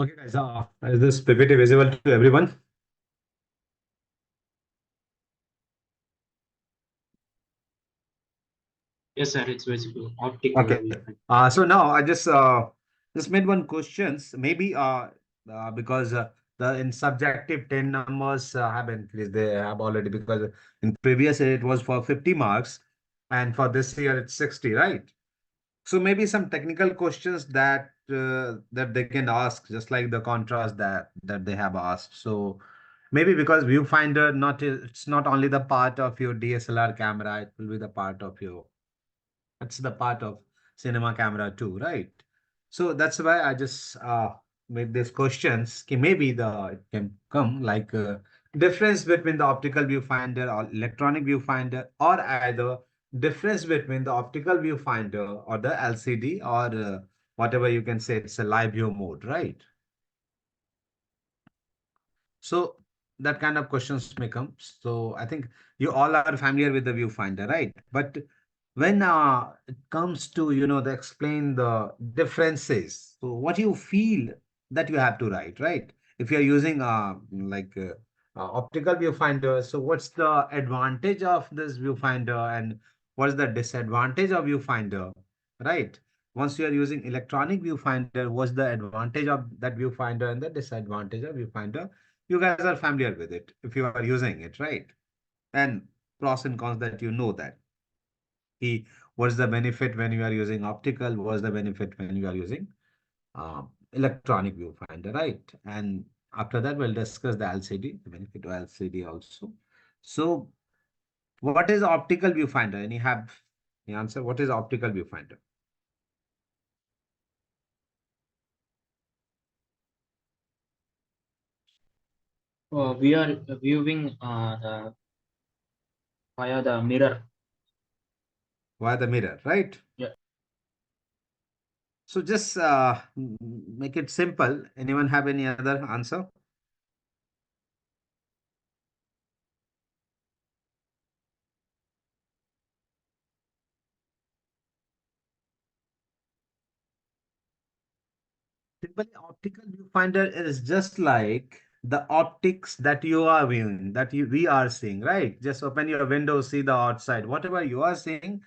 Okay, guys, is this PPT visible to everyone? Yes, sir, it's visible. Optical Okay. viewfinder. So now I just made one questions. Maybe because the in subjective 10 numbers have increased. They have already because in previous year it was for 50 marks, and for this year it's 60, right? So maybe some technical questions that they can ask, just like the contrast that they have asked. So maybe because viewfinder not it's not only the part of your DSLR camera, it will be the part of your it's the part of cinema camera too, right? So that's why I just made these questions. Maybe the it can come like difference between the optical viewfinder or electronic viewfinder, or either difference between the optical viewfinder or the LCD, or whatever you can say, it's a live view mode, right? So that kind of questions may come. So I think you all are familiar with the viewfinder, right? But when it comes to the explain the differences, so what you feel that you have to write, right? If you're using optical viewfinder, so what's the advantage of this viewfinder and what's the disadvantage of viewfinder, right? Once you are using electronic viewfinder, what's the advantage of that viewfinder and the disadvantage of viewfinder? You guys are familiar with it if you are using it, right? And pros and cons that you know that. What's the benefit when you are using optical? What's the benefit when you are using electronic viewfinder, right? And after that, we'll discuss the LCD, the benefit of LCD also. So, what is optical viewfinder? And you have the answer. What is optical viewfinder? We are viewing via the mirror. Via the mirror, right? Yeah. So just make it simple. Anyone have any other answer? Simply, optical viewfinder is just like the optics that you are viewing, we are seeing, right? Just open your window, see the outside. Whatever you are seeing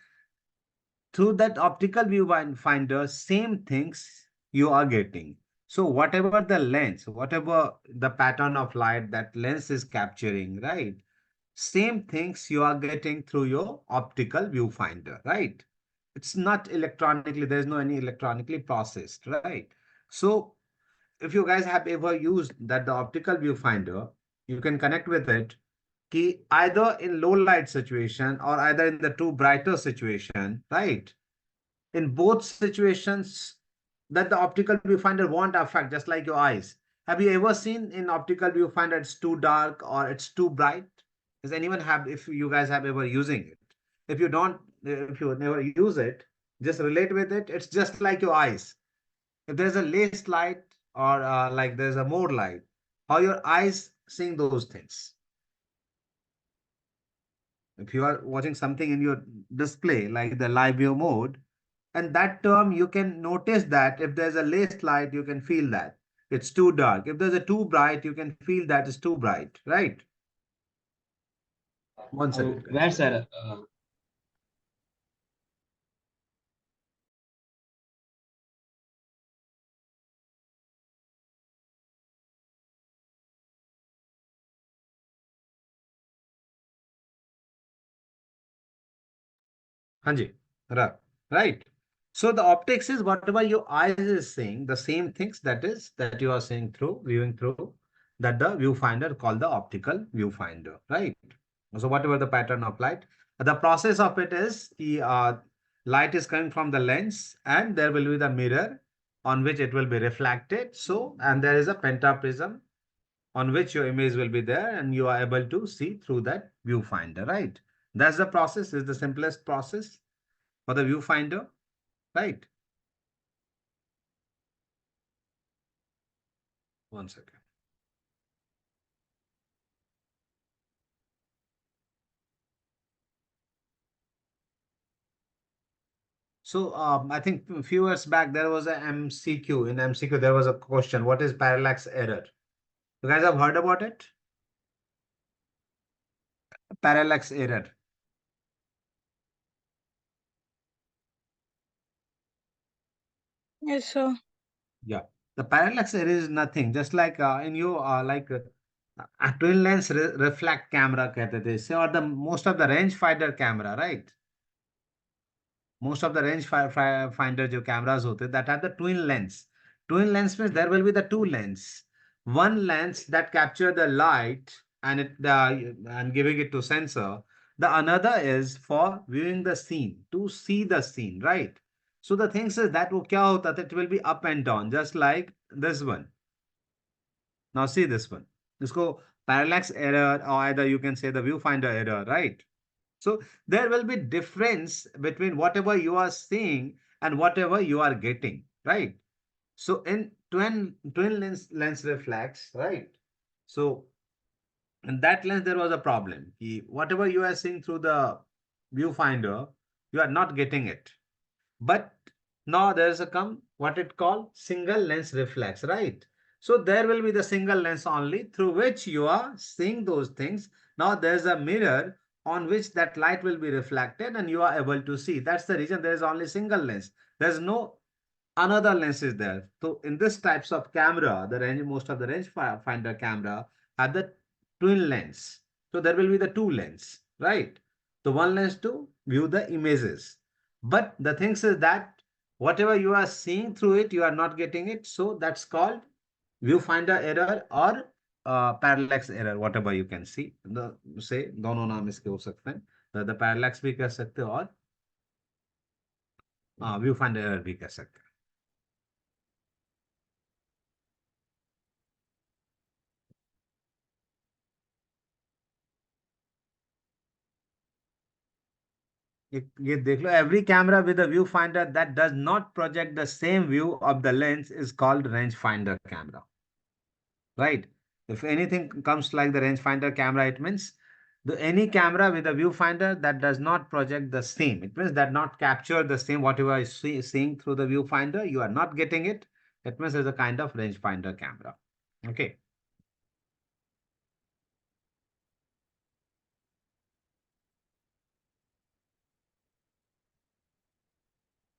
through that optical viewfinder, same things you are getting. So whatever the lens, whatever the pattern of light that lens is capturing, right? Same things you are getting through your optical viewfinder, right? It's not electronically, there's no any electronically processed, right? So if you guys have ever used that the optical viewfinder, you can connect with it key either in low light situation or either in the too brighter situation, right? In both situations, that the optical viewfinder won't affect, just like your eyes. Have you ever seen in optical viewfinder it's too dark or it's too bright? Does anyone have, if you guys have ever using it? If you don't, if you never use it, just relate with it. It's just like your eyes. If there's a less light or like there's a more light, how your eyes seeing those things? If you are watching something in your display, like the live view mode, and that term you can notice that if there's a less light, you can feel that it's too dark. If there's a too bright, you can feel that it's too bright, right? One second, Where, guys. sir? Hanji, right. So the optics is whatever your eyes is seeing, the same things that you are seeing through viewing through that the viewfinder called the optical viewfinder, right? So whatever the pattern of light, the process of it is the light is coming from the lens and there will be the mirror on which it will be reflected. So and there is a pentaprism on which your image will be there and you are able to see through that viewfinder, right? That's the process, is the simplest process for the viewfinder, right? One second. So I think a few years back there was a MCQ. In MCQ there was a question: what is parallax error? You guys have heard about it? Parallax error. Yes, sir. Yeah. The parallax error is nothing. Just like in you a twin lens reflect camera कहते थे इसे, or the most of the range finder camera, right? Most of the finder जो cameras होते, that have the twin lens. Twin lens means there will be the two lens. One lens that capture the light and and giving it to sensor. The another is for viewing the scene, to see the scene, right? So the thing is that वो क्या होता था, it will be up and down, just like this one. Now see this one. इसको parallax error, or either you can say the viewfinder error, right? So there will be difference between whatever you are seeing and whatever you are getting, right? So in twin lens reflex, right? So in that lens there was a problem. Whatever you are seeing through the viewfinder, you are not getting it. But now there is a come what it called single lens reflex, right? So there will be the single lens only through which you are seeing those things. Now there's a mirror on which that light will be reflected and you are able to see. That's the reason there is only single lens. There's no another lens is there. So in this types of camera, the range most of the range finder camera have the twin lens. So there will be the two lens, right? So one lens to view the images. But the thing is that whatever you are seeing through it, you are not getting it. So that's called viewfinder error or parallax error, whatever you can see. The say दोनों नाम इसके हो सकते हैं. The parallax भी कह सकते हो और viewfinder error भी कह सकते हैं. ये देख लो, every camera with a viewfinder that does not project the same view of the lens is called rangefinder camera, right? If anything comes like the rangefinder camera, it means any camera with a viewfinder that does not project the same, it means that not capture the same whatever is seeing through the viewfinder, you are not getting it. It means it's a kind of rangefinder camera. Okay.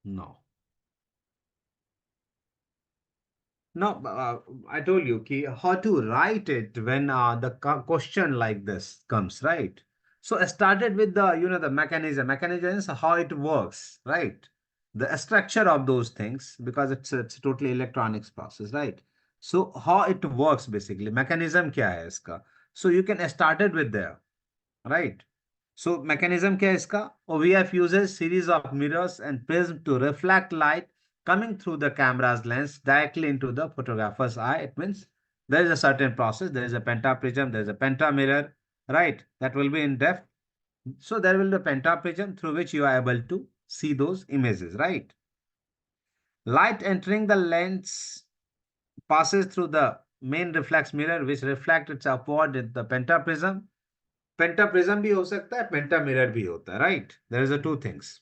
No. No, I told you how to write it when the question like this comes, right? So I started with the, the mechanism. Mechanism is how it works, right? The structure of those things, because it's a totally electronics process, right? So how it works basically, mechanism क्या है इसका? So you can start it with there, right? So mechanism क्या है इसका? OVF uses series of mirrors and prism to reflect light coming through the camera's lens directly into the photographer's eye. It means there is a certain process. There is a pentaprism, there is a pentamirror, right? That will be in depth. So there will be a pentaprism through which you are able to see those images, right? Light entering the lens passes through the main reflex mirror, which reflects its upward in the pentaprism. Pentaprism भी हो सकता है, pentamirror भी होता है, right? There is a two things.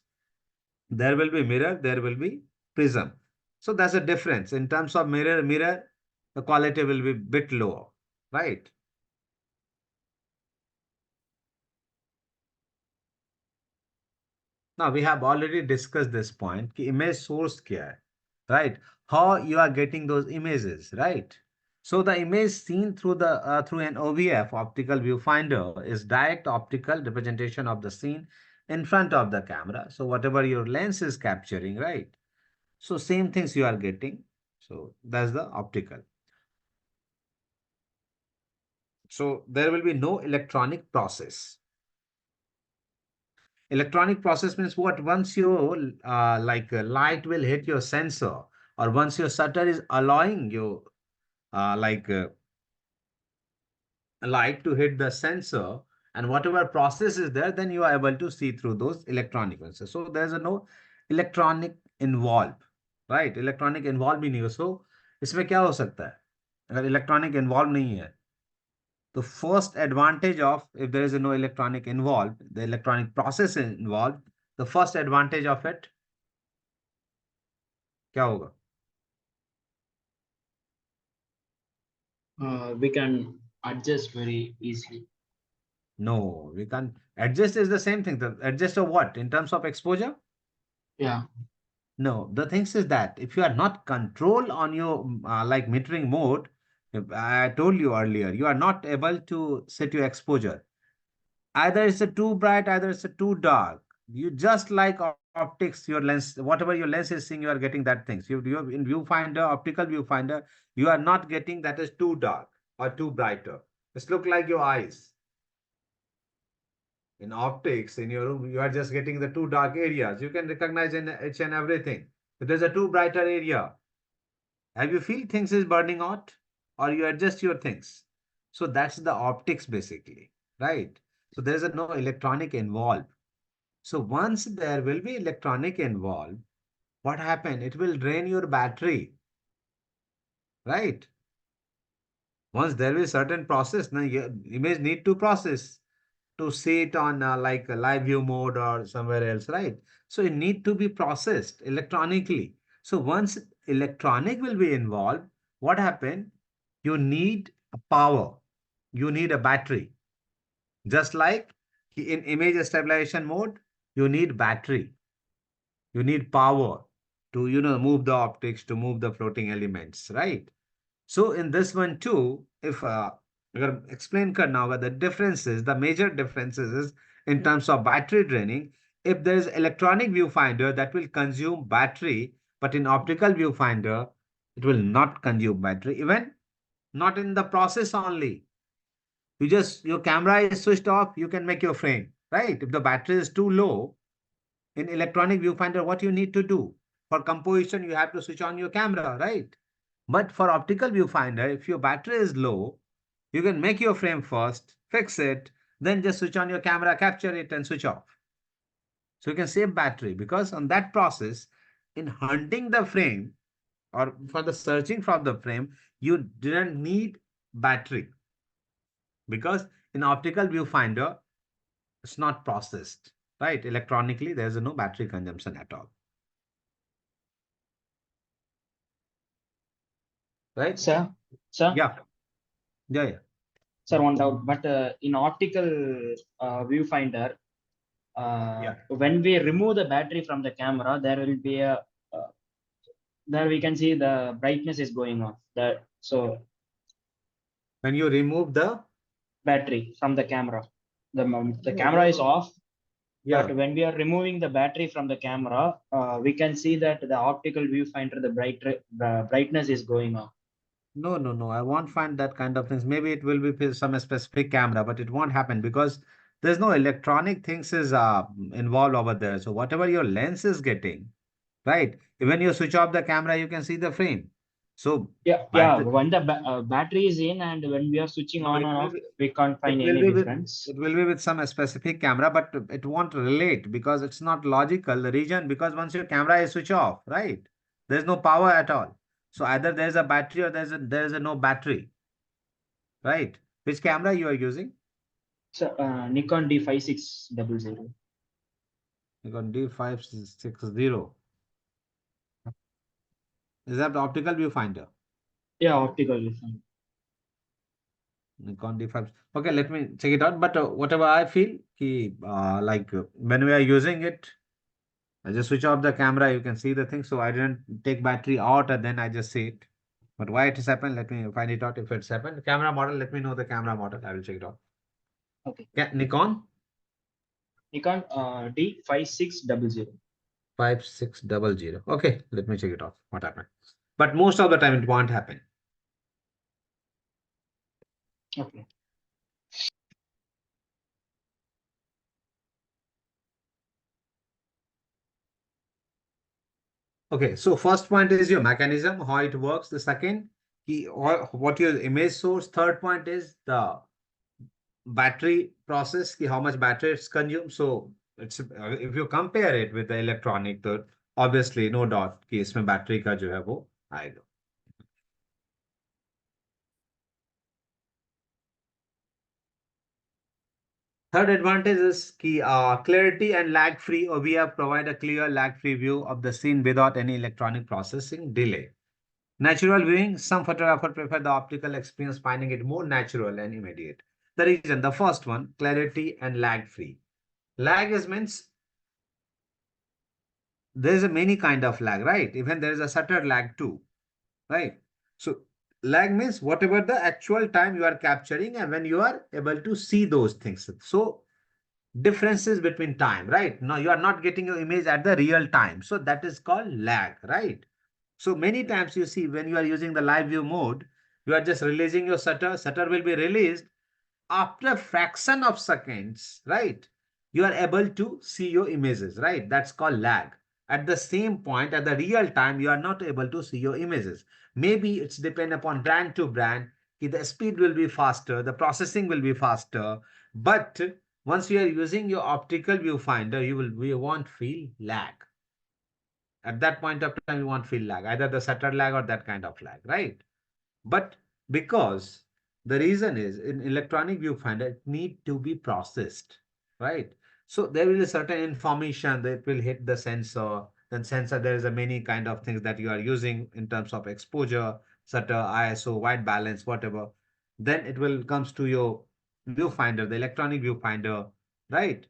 There will be mirror, there will be prism. So that's a difference. In terms of mirror, the quality will be bit lower, right? Now we have already discussed this point. कि image source क्या है, right? How you are getting those images, right? So the image seen through the through an OVF optical viewfinder is direct optical representation of the scene in front of the camera. So whatever your lens is capturing, right? So same things you are getting. So that's the optical. So there will be no electronic process. Electronic process means what? Once you light will hit your sensor, or once your shutter is allowing you light to hit the sensor, and whatever process is there, then you are able to see through those electronic lenses. So there's a no electronic involved, right? Electronic involved भी नहीं हो. So इसमें क्या हो सकता है अगर electronic involved नहीं है? The first advantage of, if there is no electronic involved, the electronic process involved, the first advantage of it, क्या होगा? We can adjust very easily. No, we can't. Adjust is the same thing. The adjust of what? In terms of exposure? Yeah. No, the things is that if you are not control on your like metering mode, I told you earlier, you are not able to set your exposure. Either it's a too bright, either it's a too dark. You just like optics, your lens, whatever your lens is seeing, you are getting that things. You in viewfinder, optical viewfinder, you are not getting that is too dark or too brighter. It's look like your eyes. In optics, in your room, you are just getting the too dark areas. You can recognize in each and everything. If there's a too brighter area, have you feel things is burning out or you adjust your things? So that's the optics basically, right? So there's a no electronic involved. So once there will be electronic involved, what happen? It will drain your battery, right? Once there is certain process, now your image need to process to see it on like a live view mode or somewhere else, right? So it need to be processed electronically. So once electronic will be involved, what happen? You need a power. You need a battery. Just like in image stabilization mode, you need battery. You need power to, move the optics, to move the floating elements, right? So in this one too, if अगर explain करना होगा, the differences, the major differences is in terms of battery draining. If there is electronic viewfinder that will consume battery, but in optical viewfinder, it will not consume battery, even not in the process only. Your camera is switched off, you can make your frame, right? If the battery is too low, in electronic viewfinder, what you need to do? For composition, you have to switch on your camera, right? But for optical viewfinder, if your battery is low, you can make your frame first, fix it, then just switch on your camera, capture it, and switch off. So you can save battery because on that process, in hunting the frame or for the searching from the frame, you didn't need battery because in optical viewfinder, it's not processed, right? Electronically, there's no battery consumption at all, right? Sir, sir, Yeah, yeah, yeah, sir, one doubt. But in optical viewfinder, yeah. when we remove the battery from the camera, there will be a uh, there we can see the brightness is going off. That so When you remove the, battery from the camera, the no, camera is no, off. yeah. But when we are removing the battery from the camera, we can see that the optical viewfinder, the brightness is going off. No, no, no. I won't find that kind of things. Maybe it will be for some specific camera, but it won't happen because there's no electronic things is involved over there. So whatever your lens is getting, right? When you switch off the camera, you can see the frame. So Yeah, yeah. battery, When the battery is in and when we are switching no, on it and will off, be we can't it find will any be with difference. it will be with some specific camera, but it won't relate because it's not logical. The reason because once your camera is switch off, right? There's no power at all. So either there's a battery or there's a no battery, right? Which camera you are using? So Nikon D5600. You got D560. Is that the optical viewfinder? Yeah, optical viewfinder. Nikon D5. Okay, let me check it out. But whatever I feel, when we are using it, I just switch off the camera. You can see the thing. So I didn't take battery out and then I just see it. But why it has happened? Let me find it out if it's happened. Camera model. Let me know the camera model. I will check it out. Okay. Yeah, Nikon Nikon D5600. 5600. Okay, let me check it out. What happened? But most of the time it won't happen. Okay. Okay, so first point is your mechanism, how it works. The second, what your image source. Third point is the battery process, how much battery it's consumed. So it's if you compare it with the electronic, तो obviously no doubt कि इसमें battery का जो है वो आएगा. Third advantage is key clarity and lag free, or we have provide a clear lag free view of the scene without any electronic processing delay. Natural viewing, some photographers prefer the optical experience, finding it more natural and immediate. The reason, the first one, clarity and lag free. Lag is means there is a many kind of lag, right? Even there is a shutter lag too, right? So lag means whatever the actual time you are capturing and when you are able to see those things. So differences between time, right? Now you are not getting your image at the real time. So that is called lag, right? So many times you see when you are using the live view mode, you are just releasing your shutter will be released after a fraction of seconds, right? You are able to see your images, right? That's called lag. At the same point, at the real time, you are not able to see your images. Maybe it's depend upon brand to brand. The speed will be faster, the processing will be faster. But once you are using your optical viewfinder, you won't feel lag. At that point of time, you won't feel lag, either the shutter lag or that kind of lag, right? But because the reason is in electronic viewfinder, it need to be processed, right? So there will be certain information that will hit the sensor. Then sensor, there is a many kind of things that you are using in terms of exposure, shutter, ISO, white balance, whatever. Then it will comes to your viewfinder, the electronic viewfinder, right?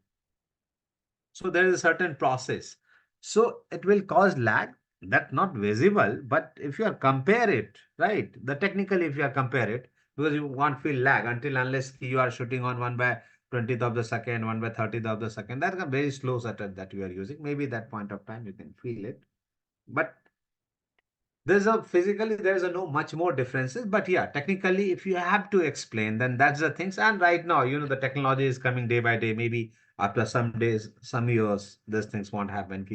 So there is a certain process. So it will cause lag that not visible, but if you are compare it, right? The technically if you are compare it, because you won't feel lag until unless you are shooting on 1/20th of the second, 1/30th of the second. That's a very slow shutter that you are using. Maybe that point of time you can feel it. But there's a physically there's a no much more differences, but yeah, technically if you have to explain, then that's the things. And right now, the technology is coming day by day. Maybe after some days, some years, these things won't happen.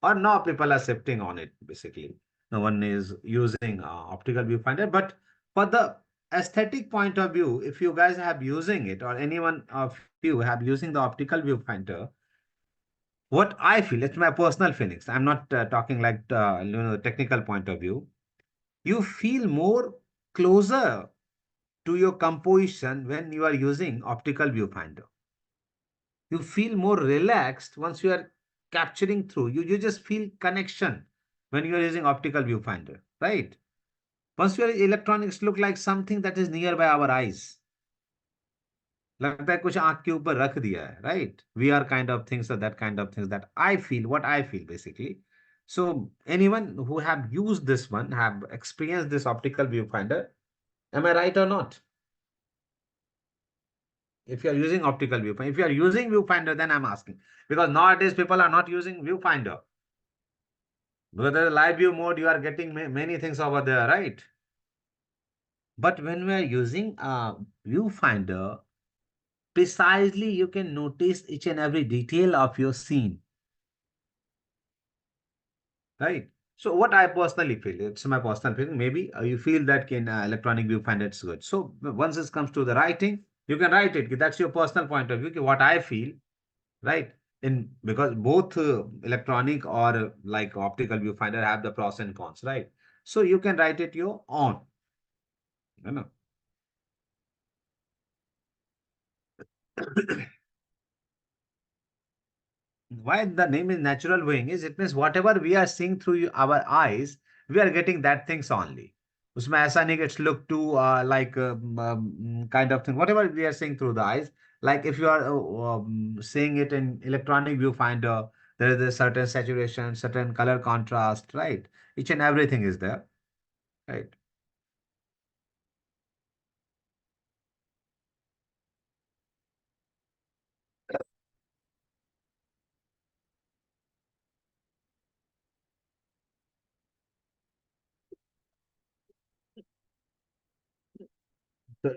Or now people are shifting on it basically. No one is using optical viewfinder, but for the aesthetic point of view, if you guys have using it or anyone of you have using the optical viewfinder, what I feel, it's my personal feelings. I'm not talking like technical point of view. You feel more closer to your composition when you are using optical viewfinder. You feel more relaxed once you are capturing through. You just feel connection when you are using optical viewfinder, right? Once your electronics look like something that is nearby our eyes. लगता है कुछ आंख के ऊपर रख दिया है, right? We are kind of things or that kind of things that I feel, what I feel basically. So anyone who have used this one, have experienced this optical viewfinder, am I right or not? If you are using optical viewfinder, if you are using viewfinder, then I'm asking. Because nowadays people are not using viewfinder. Because there's a live view mode, you are getting many things over there, right? But when we are using a viewfinder, precisely you can notice each and every detail of your scene, right? So what I personally feel, it's my personal feeling. Maybe you feel that in electronic viewfinder it's good. So once it comes to the writing, you can write it. That's your personal point of view. What I feel, right? In because both electronic or like optical viewfinder have the pros and cons, right? So you can write it your own. You know. Why the name is natural viewing is it means whatever we are seeing through our eyes, we are getting that things only. उसमें ऐसा नहीं कि it's look to like kind of thing. Whatever we are seeing through the eyes, like if you are seeing it in electronic viewfinder, there is a certain saturation, certain color contrast, right? Each and everything is there, right? So,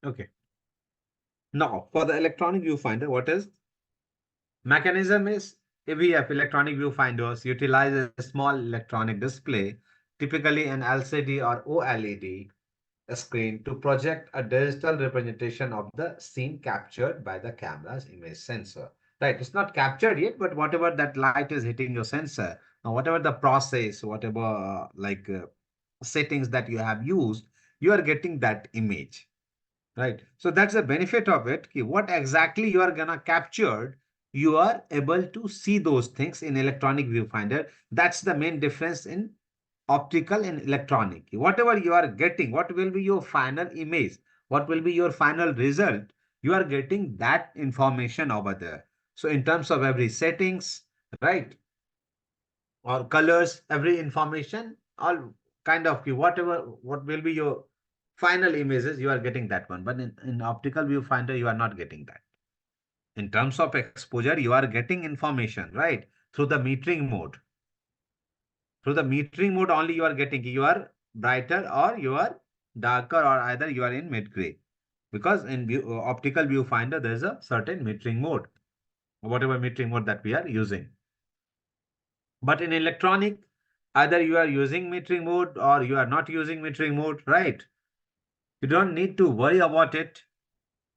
okay. Now, for the electronic viewfinder, what is? Mechanism is EVF, electronic viewfinders, utilize a small electronic display, typically an LCD or OLED screen, to project a digital representation of the scene captured by the camera's image sensor. Right, it's not captured yet, but whatever that light is hitting your sensor, whatever the process, whatever settings that you have used, you are getting that image. Right. So that's the benefit of it. What exactly you are gonna capture, you are able to see those things in electronic viewfinder. That's the main difference in optical and electronic. Whatever you are getting, what will be your final image, what will be your final result, you are getting that information over there. So in terms of every settings, right, or colors, every information, all kind of whatever, what will be your final images, you are getting that one. But in optical viewfinder, you are not getting that. In terms of exposure, you are getting information, right? Through the metering mode. Through the metering mode only you are getting, you are brighter or you are darker, or either you are in mid gray. Because in optical viewfinder, there is a certain metering mode, whatever metering mode that we are using. But in electronic, either you are using metering mode or you are not using metering mode, right? You don't need to worry about it.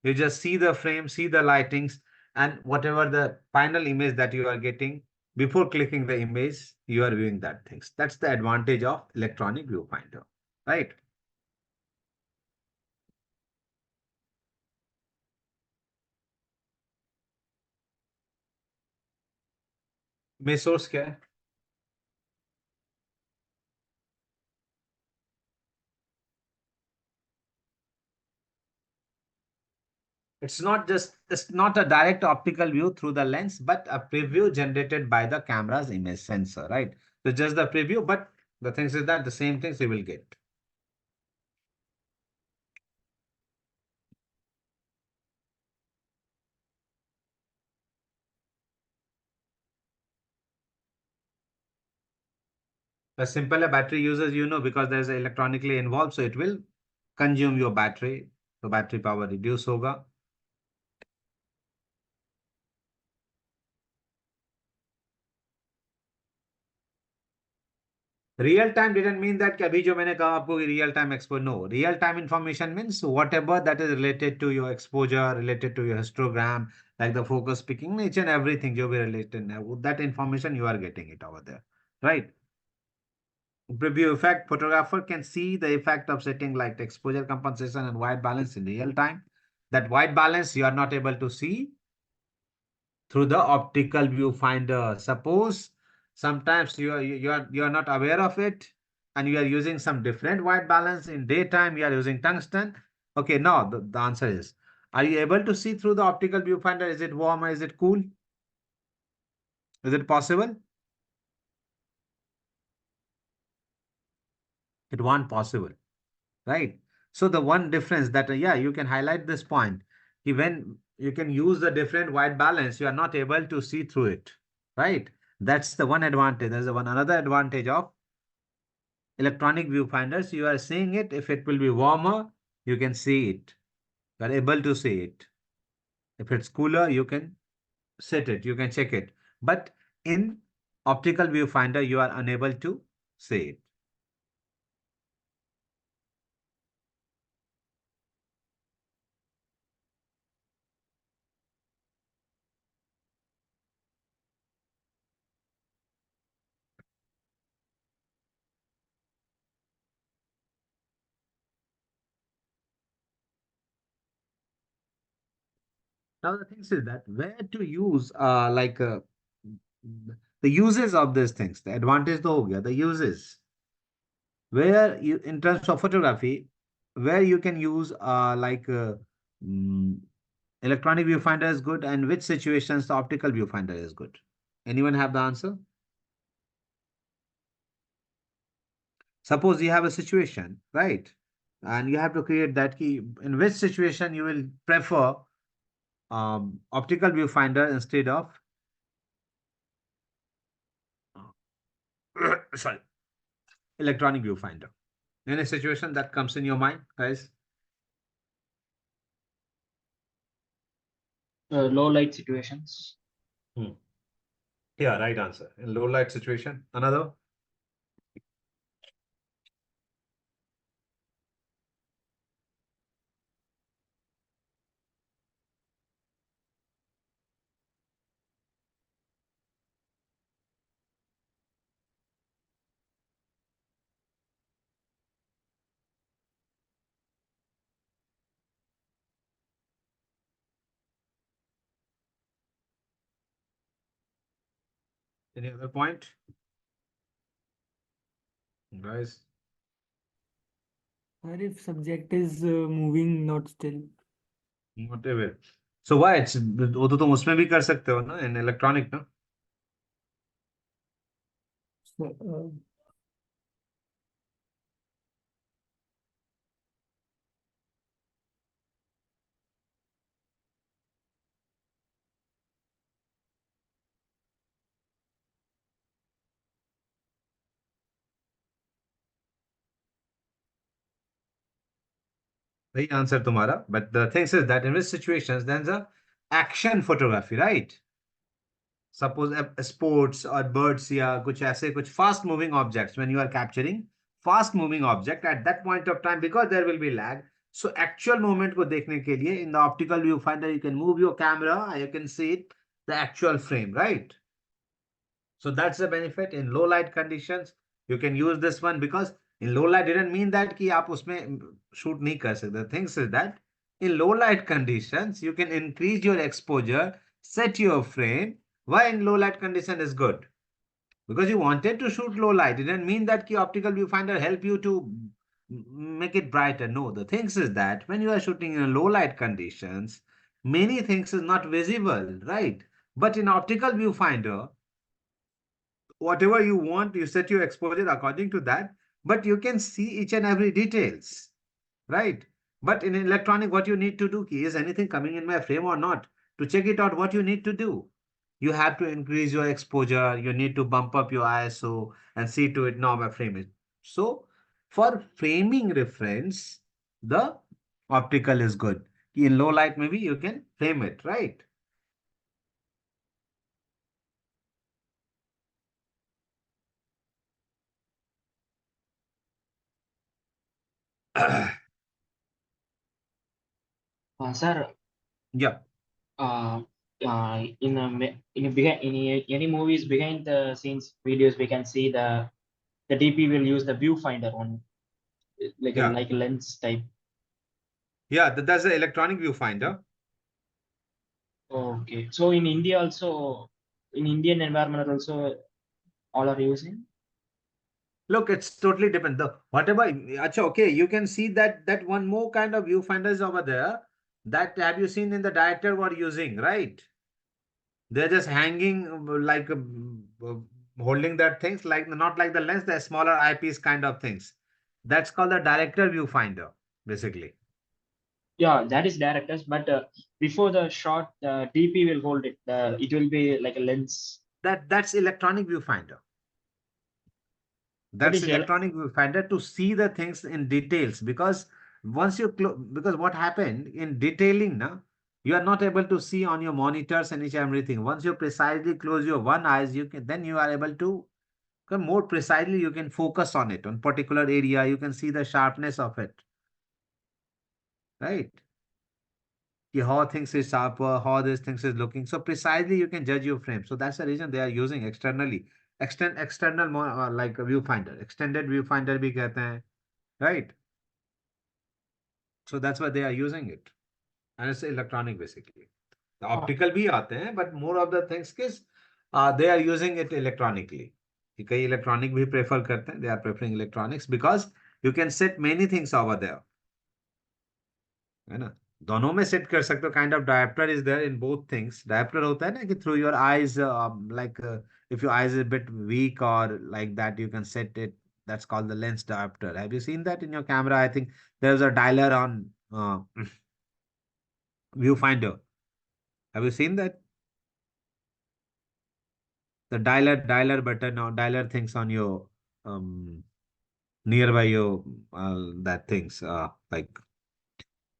You just see the frame, see the lightings, and whatever the final image that you are getting, before clicking the image, you are viewing that things. That's the advantage of electronic viewfinder, right? मैं source क्या है? It's not a direct optical view through the lens, but a preview generated by the camera's image sensor, right? So just the preview, but the things is that the same things you will get. The simpler battery uses, because there's electronically involved, so it will consume your battery. So battery power reduce होगा. Real time didn't mean that कि अभी जो मैंने कहा आपको real time exposure. No, real time information means whatever that is related to your exposure, related to your histogram, like the focus picking, each and everything जो भी related है, that information you are getting it over there, right? Preview effect, photographer can see the effect of setting like exposure compensation and white balance in real time. That white balance you are not able to see through the optical viewfinder. Suppose sometimes you are not aware of it, and you are using some different white balance in daytime. You are using tungsten. Okay, now the answer is: are you able to see through the optical viewfinder? Is it warm or is it cool? Is it possible? It won't possible, right? So the one difference that yeah, you can highlight this point. When you can use the different white balance, you are not able to see through it, right? That's the one advantage. There's the one another advantage of electronic viewfinders. You are seeing it. If it will be warmer, you can see it. You are able to see it. If it's cooler, you can set it. You can check it. But in optical viewfinder, you are unable to see it. Now the thing is that where to use the uses of these things. The advantage to ho gaya, the uses. Where you in terms of photography, where you can use mm, electronic viewfinder is good, and which situations the optical viewfinder is good. Anyone have the answer? Suppose you have a situation, right? And you have to create that key. In which situation you will prefer optical viewfinder instead of sorry, electronic viewfinder? Any situation that comes in your mind, guys? Low light situations. Hmm. Yeah, right answer. In low light situation, another. Any other point, guys? Or if subject is moving, not still. Whatever. So why it's वो तो तुम उसमें भी कर सकते हो ना, in electronic ना. So, सही आंसर तुम्हारा. But the thing is that in which situations then the action photography, right? Suppose sports or birds या कुछ ऐसे कुछ fast moving objects, when you are capturing fast moving object at that point of time, because there will be lag. So actual movement को देखने के लिए in the optical viewfinder you can move your camera and you can see it, the actual frame, right? So that's the benefit. In low light conditions you can use this one, because in low light didn't mean that कि आप उसमें shoot नहीं कर सकते. The thing is that in low light conditions you can increase your exposure, set your frame. Why in low light condition is good? Because you wanted to shoot low light. It didn't mean that the optical viewfinder help you to make it brighter. No, the thing is that when you are shooting in low light conditions, many things is not visible, right? But in optical viewfinder, whatever you want, you set your exposure according to that, but you can see each and every details, right? But in electronic, what you need to do, is anything coming in my frame or not? To check it out, what you need to do? You have to increase your exposure, you need to bump up your ISO and see to it now my frame is. So for framing reference, the optical is good. In low light, maybe you can frame it, right? Sir, Yeah. uh, in any movies behind the scenes videos, we can see the DP will use the viewfinder on Yeah. like a lens type. Yeah, that's the electronic viewfinder. Okay, so in India also, in Indian environment also, all are using. Look, it's totally different. The whatever, acha, okay, you can see that one more kind of viewfinders over there. That have you seen in the director were using, right? They're just hanging like holding that things like not like the lens, the smaller eyepiece kind of things. That's called the director viewfinder, basically. Yeah, that is directors, but before the shot, the DP will hold it. It will be like a lens. That's electronic viewfinder. That That's is electronic viewfinder to see the things in details, because once you because what happened in detailing now, you are not able to see on your monitors and each and everything. Once you precisely close your one eyes, you can then you are able to more precisely you can focus on it on particular area. You can see the sharpness of it, right? How things is sharper, how this things is looking. So precisely you can judge your frame. So that's the reason they are using externally. External like a viewfinder. Extended viewfinder bhi kehte hain, right? So that's why they are using it. And it's electronic basically. The uh, optical bhi aate hain, but more of the things is they are using it electronically. कई electronic भी prefer करते हैं. They are preferring electronics because you can set many things over there. है ना? दोनों में set कर सकते हो. Kind of diopter is there in both things. Diopter होता है ना कि through your eyes, like if your eyes is a bit weak or like that, you can set it. That's called the lens diopter. Have you seen that in your camera? I think there's a dialer on viewfinder. Have you seen that? The dialer button or dialer things on your um nearby your that things like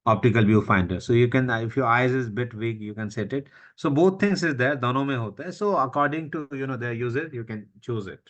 optical viewfinder. So you can, if your eyes is bit weak, you can set it. So both things is there, दोनों में होता है. So according to their user, you can choose it.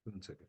One second.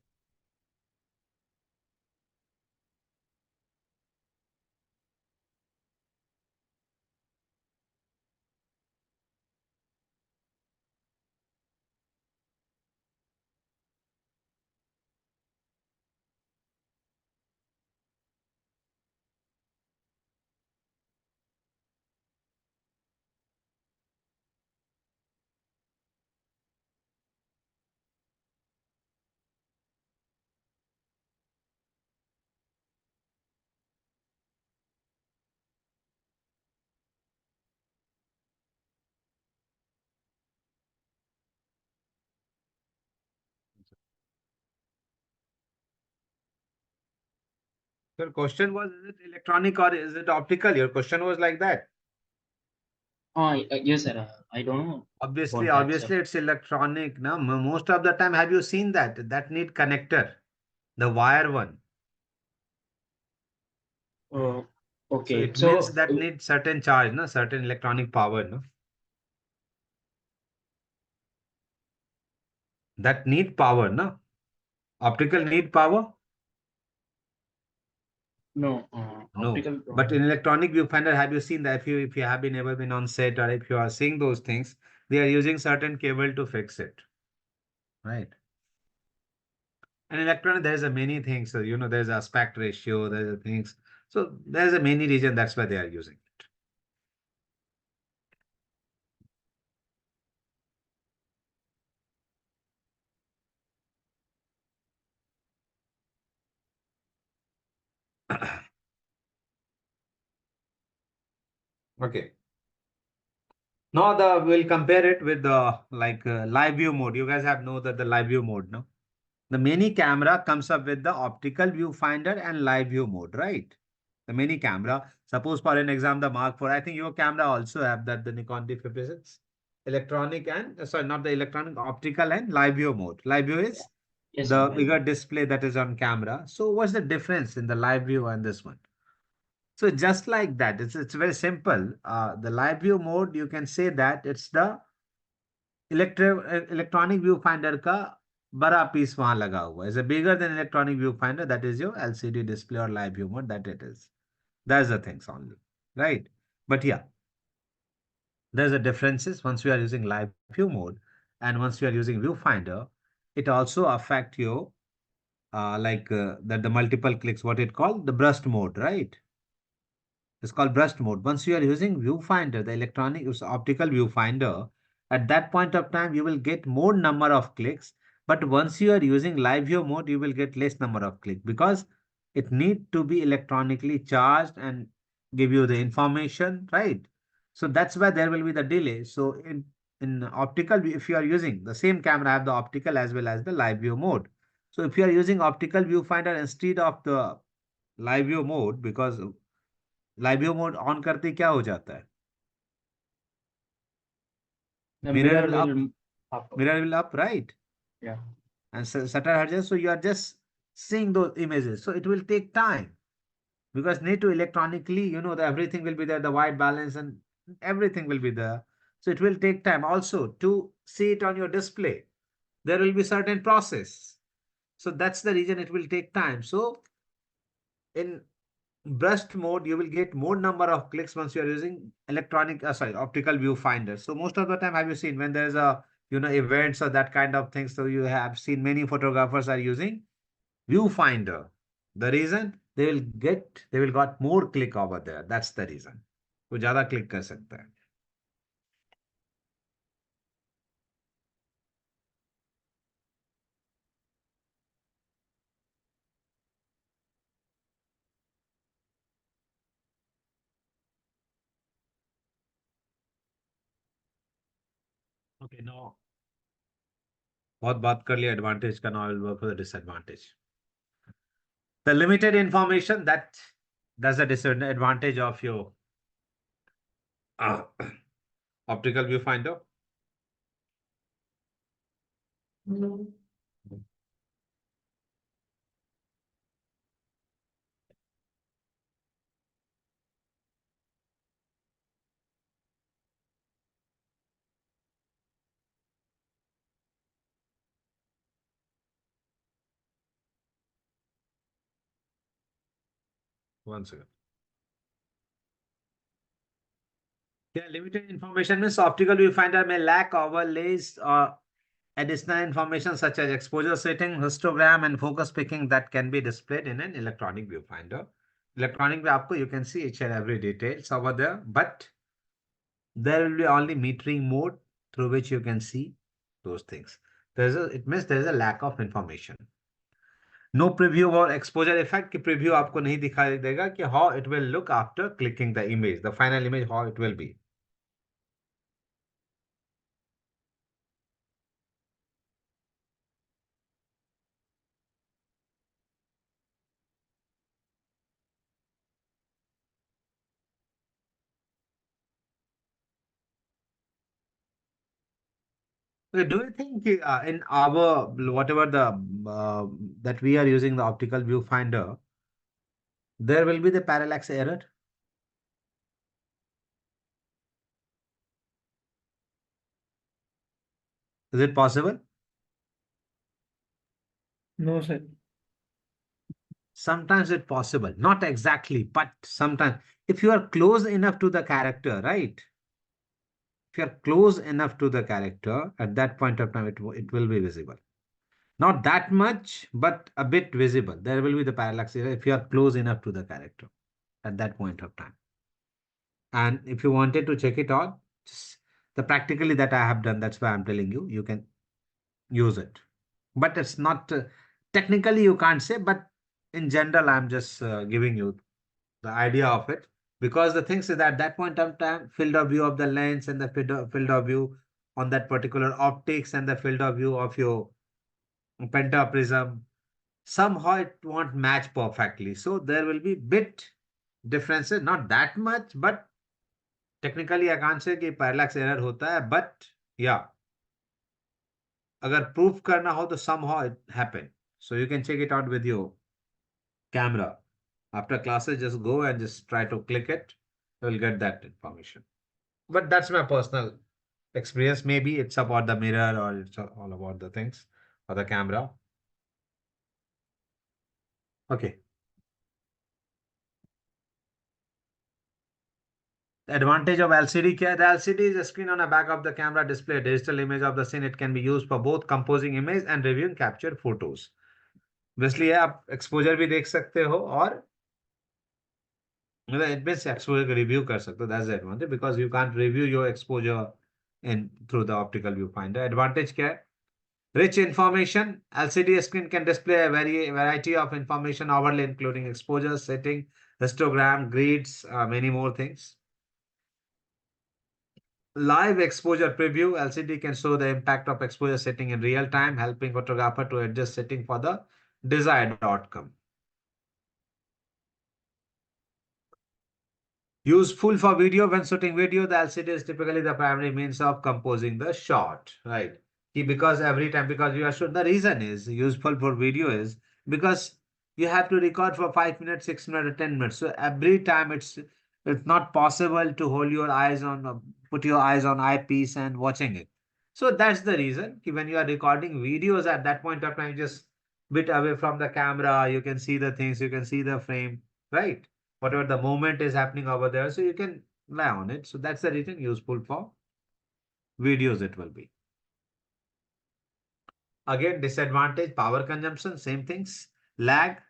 Your question was, is it electronic or is it optical? Your question was like that. Yes, sir. I don't know Obviously, about that, sir. obviously, it's electronic. Now, most of the time, have you seen that need connector, the wire one? Oh, So okay. it means So, that need certain charge, no, certain electronic power, no, that need power, no, optical need power. no, No, optical. but in electronic viewfinder, have you seen that if you have been ever been on set or if you are seeing those things, they are using certain cable to fix it, right? And electronic, there's a many things. So there's aspect ratio, there's a things. So there's a many reason that's why they are using it. Okay. Now we'll compare it with the live view mode. You guys have know that the live view mode, no? The mini camera comes up with the optical viewfinder and live view mode, right? The mini camera. Suppose for an example, the Mark IV. I think your camera also have that, the Nikon D56. Electronic and sorry, not the electronic, optical and live view mode. Live view Yeah. is Yes, sir. the bigger display that is on camera. So what's the difference in the live view and this one? So just like that, it's very simple. The live view mode, you can say that it's the electronic view finder का बड़ा piece वहां लगा हुआ है. Is bigger than electronic view finder, that is your LCD display और live view mode, that it is. That's the things only, right? But yeah, there's a differences once we are using live view mode and once we are using viewfinder. It also affect your that the multiple clicks, what it called the burst mode, right? It's called burst mode. Once you are using viewfinder, the electronic optical viewfinder, at that point of time, you will get more number of clicks. But once you are using live view mode, you will get less number of clicks because it need to be electronically charged and give you the information, right? So that's why there will be the delay. So in optical, if you are using the same camera, have the optical as well as the live view mode. So if you are using optical viewfinder instead of the live view mode, because live view mode on करते ही क्या हो जाता है? The mirror mirror will up, will up. Mirror will up, right? Yeah. And shutter adjust, so you are just seeing those images, so it will take time because need to electronically, everything will be there, the white balance and everything will be there. So it will take time also to see it on your display. There will be certain process, so that's the reason it will take time. So in burst mode, you will get more number of clicks once you are using optical viewfinder. So most of the time, have you seen when there's a events or that kind of thing? So you have seen many photographers are using viewfinder. The reason they will got more click over there. That's the reason. वो ज्यादा click कर सकता है. Okay, no. बहुत बात कर लिया advantage का, now I will work for the disadvantage. The limited information, that's the disadvantage of your uh, optical viewfinder. One second. Yeah, limited information means optical viewfinder may lack overlays or additional information such as exposure setting, histogram, and focus picking that can be displayed in an electronic viewfinder. Electronic में आपको you can see each and every details over there, but there will be only metering mode through which you can see those things. It means there is a lack of information. No preview or exposure effect की preview आपको नहीं दिखाई देगा कि how it will look after clicking the image, the final image, how it will be. Okay, do you think in our whatever the that we are using the optical viewfinder, there will be the parallax error? Is it possible? No, sir. Sometimes it's possible, not exactly, but sometimes if you are close enough to the character, right? If you are close enough to the character, at that point of time, it will be visible. Not that much, but a bit visible. There will be the parallax error if you are close enough to the character at that point of time. And if you wanted to check it out, the practically that I have done, that's why I'm telling you, you can use it. But it's not technically you can't say, but in general, I'm just giving you the idea of it. Because the thing is that at that point of time, field of view of the lens and the field of view on that particular optics and the field of view of your pentaprism, somehow it won't match perfectly. So there will be bit differences, not that much, but technically I can't say कि parallax error होता है, but yeah, अगर proof करना हो तो somehow it happen. So you can check it out with your camera. After classes, just go and just try to click it. You'll get that information. But that's my personal experience. Maybe it's about the mirror or it's all about the things or the camera. Okay. The advantage of LCD क्या है? The LCD is a screen on the back of the camera display a digital image of the scene. It can be used for both composing image and reviewing captured photos. इसलिए आप exposure भी देख सकते हो और मतलब it means exposure review कर सकते हो. That's the advantage because you can't review your exposure in through the optical viewfinder. Advantage क्या है? Rich information. LCD screen can display a variety of information overlay including exposure, setting, histogram, grids, many more things. Live exposure preview. LCD can show the impact of exposure setting in real time, helping photographer to adjust setting for the desired outcome. Useful for video. When shooting video, the LCD is typically the primary means of composing the shot, right? Because every time, because you are sure the reason is useful for video is because you have to record for 5 minutes, 6 minutes, or 10 minutes. So every time it's not possible to hold your eyes on, put your eyes on eyepiece and watching it. So that's the reason. When you are recording videos at that point of time, just bit away from the camera, you can see the things, you can see the frame, right? Whatever the movement is happening over there, so you can lie on it. So that's the reason useful for videos it will be. Again, disadvantage, power consumption, same things. Lag.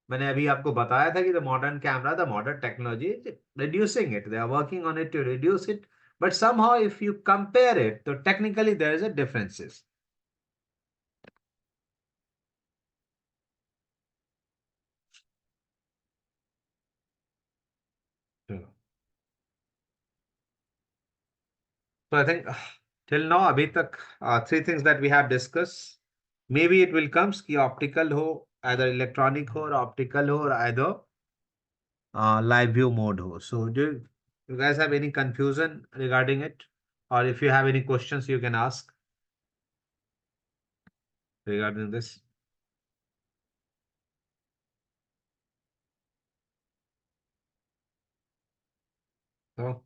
मैंने अभी आपको बताया था कि the modern camera, the modern technology is reducing it. They are working on it to reduce it. But somehow if you compare it, so technically there is a differences. So I think till now अभी तक three things that we have discussed. Maybe it will comes कि optical हो, either electronic हो or optical हो or either live view mode ho. So do you guys have any confusion regarding it? Or if you have any questions, you can ask regarding this. So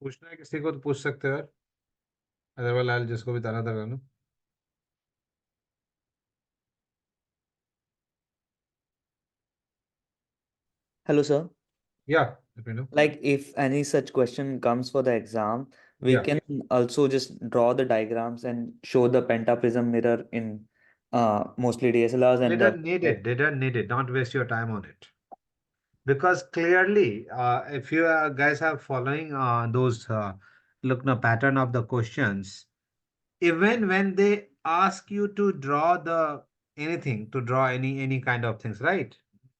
पूछना है किसी को तो पूछ सकते हो यार, अदरवाइज I'll जिसको भी ताना था ना. Hello, sir. Yeah, let me know. Like, if any such question comes for the exam, we Yeah. can also just draw the diagrams and show the pentaprism mirror in mostly DSLRs They and don't need it. They don't need it. Don't waste your time on it. Because clearly, if you guys are following those look no pattern of the questions, even when they ask you to draw the anything, to draw any kind of things, right?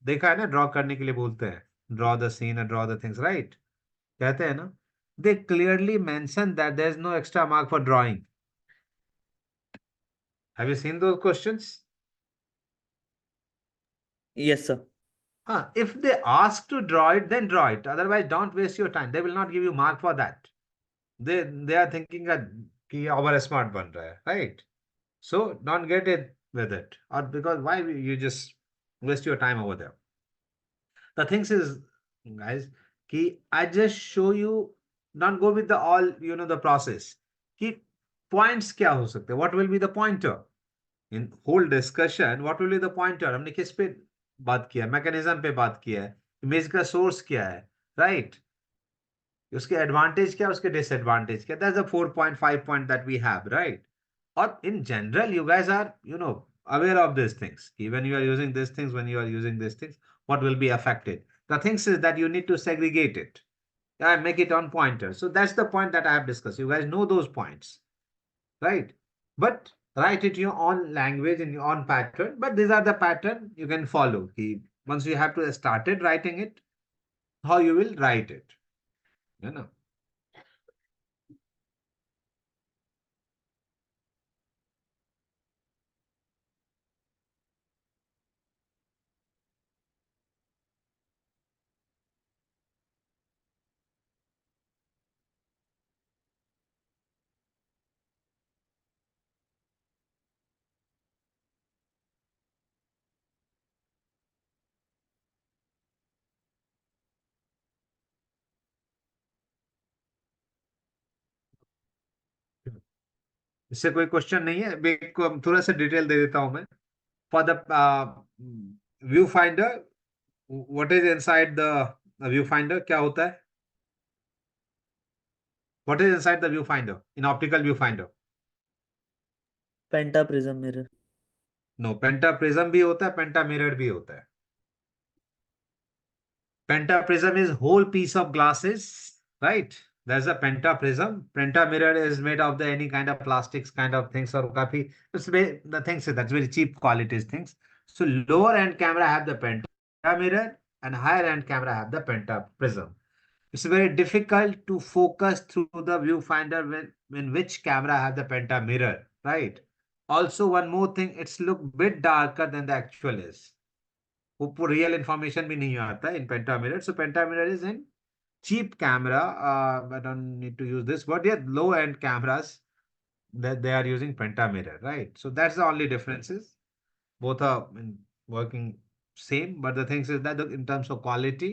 they kind of draw करने के लिए बोलते हैं, draw the scene and draw the things, right? कहते हैं ना? They clearly mention that there is no extra mark for drawing. Have you seen those questions? yes, sir. If they ask to draw it, then draw it. Otherwise, don't waste your time. They will not give you mark for that. They are thinking that कि our smart बन रहा है, right? So don't get it with it. Or because why you just waste your time over there. The things is, guys, कि I just show you, don't go with the all, the process. कि points क्या हो सकते हैं? What will be the pointer? In whole discussion, what will be the pointer? हमने किस पे बात किया? Mechanism पे बात किया है. Image का source क्या है? Right? उसके advantage क्या, उसके disadvantage क्या? That's the 4.5 point that we have, right? Or in general, you guys are, aware of these things. When you are using these things, when you are using these things, what will be affected? The things is that you need to segregate it and make it on pointer. So that's the point that I have discussed. You guys know those points, right? But write it in your own language, in your own pattern. But these are the pattern you can follow. Once you have to started writing it, how you will write it. You know. इससे कोई question नहीं है, को थोड़ा सा detail दे देता हूं मैं. For the view finder, what is inside the view finder, क्या होता है? What is inside the view finder in optical view finder? Pentaprism mirror. No, pentaprism भी होता है, पेंटा मिरर भी होता है. Pentaprism is whole piece of glasses, right? There's a pentaprism. Pentamirror is made of the any kind of plastics kind of things or काफी the things that's very cheap qualities things. So lower end camera have the pentamirror and higher end camera have the pentaprism. It's very difficult to focus through the viewfinder when which camera have the pentamirror, right? Also, one more thing, it's look bit darker than the actual is. वो real information भी नहीं आता in pentamirror. So pentamirror is in cheap camera. I don't need to use this, but yeah, low end cameras that they are using pentamirror, right? So that's the only differences. Both are working same, but the thing is that in terms of quality,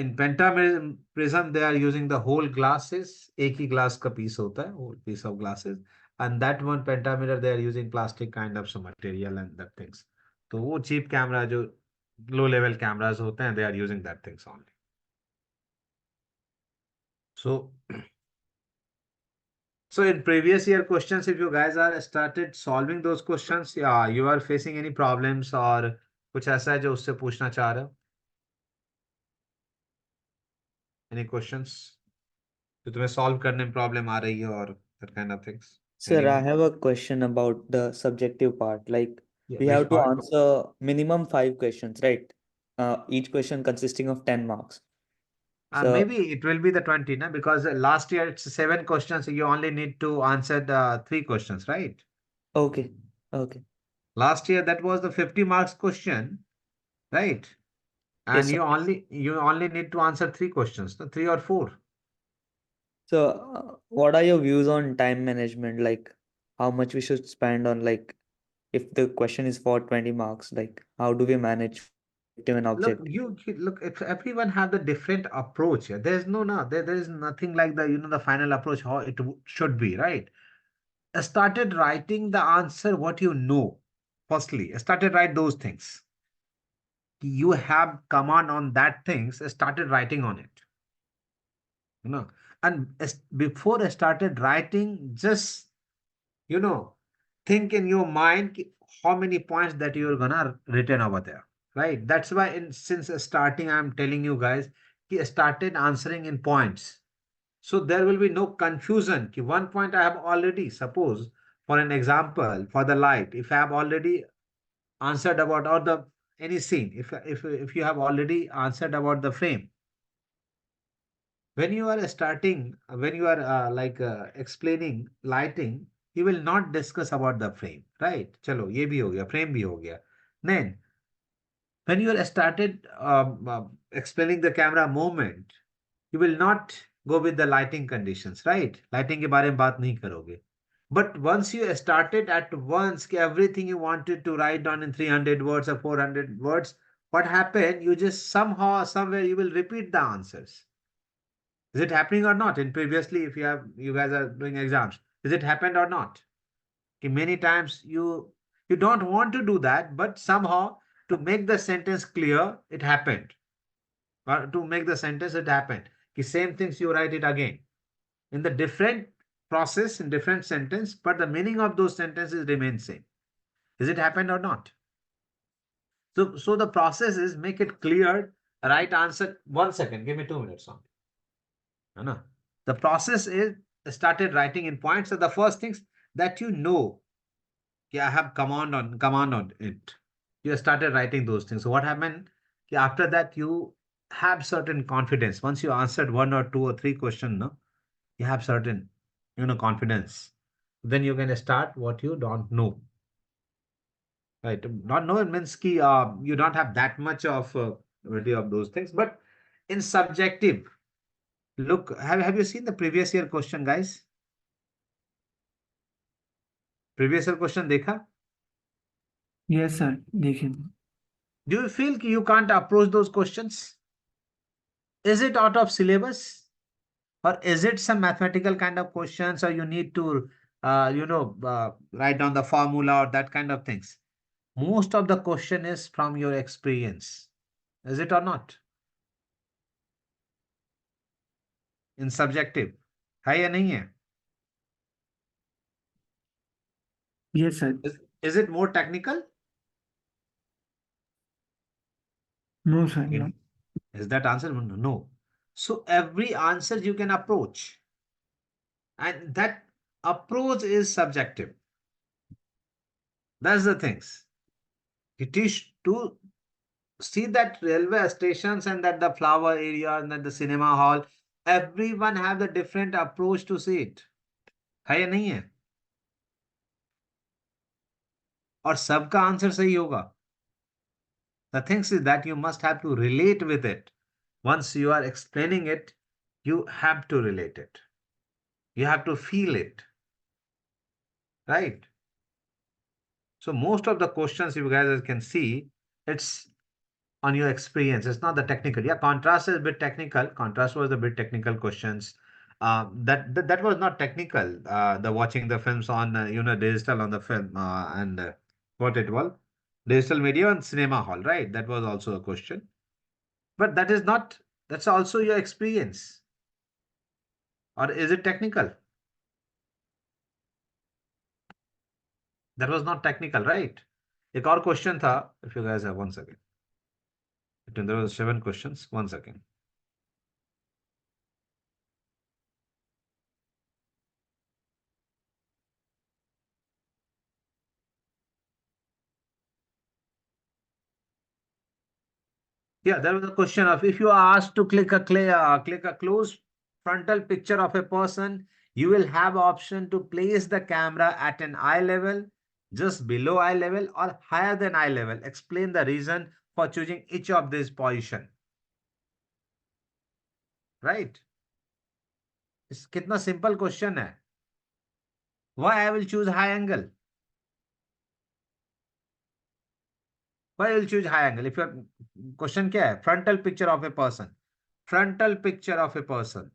in pentamprism they are using the whole glasses. एक ही glass का piece होता है, whole piece of glasses. And that one pentamirror they are using plastic kind of some material and that things. तो वो cheap camera जो low level cameras होते हैं, they are using that things only. So So in previous year questions, if you guys are started solving those questions, yeah, you are facing any problems or कुछ ऐसा है जो उससे पूछना चाह रहे हो? Any questions? जो तुम्हें solve करने में problem आ रही है और that kind of things. Sir, I Anyone? have a question about the subjective part. Like, Yeah, we which have to part? answer minimum 5 questions, right? Each question consisting of 10 marks. So, Maybe it will be the 20, na? Because last year it's 7 questions, so you only need to answer the 3 questions, right? okay, okay. Last year that was the 50 marks question, right? Yes, And sir. you only need to answer 3 questions, no? 3 or 4. So, what are your views on time management? Like, how much we should spend on, like, if the question is for 20 marks, like, how do we manage for subjective and Look, objective? look. If everyone have the different approach here, there's there is nothing like the final approach how it should be, right? I started writing the answer what you know. Firstly, I started write those things. You have command on that things. I started writing on it. You know, and before I started writing, just you know, think in your mind how many points that you're gonna written over there, right? That's why since starting, I'm telling you guys, he started answering in points. So there will be no confusion. Ki one point I have already, suppose for an example, for the light, if I have already answered about or the any scene, if you have already answered about the frame, when you are starting, when you are explaining lighting, you will not discuss about the frame, right? Chalo, ye bhi ho gaya, frame bhi ho gaya. Then, when you are started explaining the camera movement, you will not go with the lighting conditions, right? Lighting के बारे में बात नहीं करोगे. But once you started at once, everything you wanted to write down in 300 words or 400 words, what happened? You just somehow, somewhere, you will repeat the answers. Is it happening or not? In previously, if you guys are doing exams, is it happened or not? Okay, many times you don't want to do that, but somehow to make the sentence clear, it happened. Or to make the sentence, it happened. The same things you write it again in the different process in different sentence, but the meaning of those sentences remains same. Is it happened or not? So the process is make it clear. Right answer. 1 second. Give me 2 minutes only. No. The process is started writing in points. So the first things that you know, yeah, I have command on it. You started writing those things. So what happened? Yeah, after that, you have certain confidence. Once you answered 1 or 2 or 3 questions, no, you have certain, confidence. Then you can start what you don't know. Right? Not know means ki, you don't have that much of ability of those things. But in subjective, look, have you seen the previous year question, guys? Previous year question देखा? Yes, sir. देखें. Do you feel you can't approach those questions? Is it out of syllabus? Or is it some mathematical kind of questions, or you need to, write down the formula or that kind of things? Most of the question is from your experience. Is it or not? In subjective. है या नहीं है? Yes, sir. Is it more technical? No, sir. Okay. No. Is that answer? No. So every answer you can approach. And that approach is subjective. That's the things. It is to see that railway stations and that the flower area and that the cinema hall, everyone have the different approach to see it. है या नहीं है? और सबका answer सही होगा. The thing is that you must have to relate with it. Once you are explaining it, you have to relate it. You have to feel it. Right? So most of the questions you guys can see, it's on your experience. It's not the technical. Yeah, contrast is a bit technical. Contrast was a bit technical questions. That was not technical. The watching the films on digital on the film and what it was, digital media and cinema hall, right? That was also a question. But that is not. That's also your experience. Or is it technical? That was not technical, right? एक और question था, if you guys have 1 second. There was 7 questions. 1 second. Yeah, there was a question of if you are asked to click a close frontal picture of a person, you will have option to place the camera at an eye level, just below eye level, or higher than eye level. Explain the reason for choosing each of these position. Right? इस कितना simple question है. Why I will choose high angle? Why will choose high angle? If your question क्या है? Frontal picture of a person. Frontal picture of a person.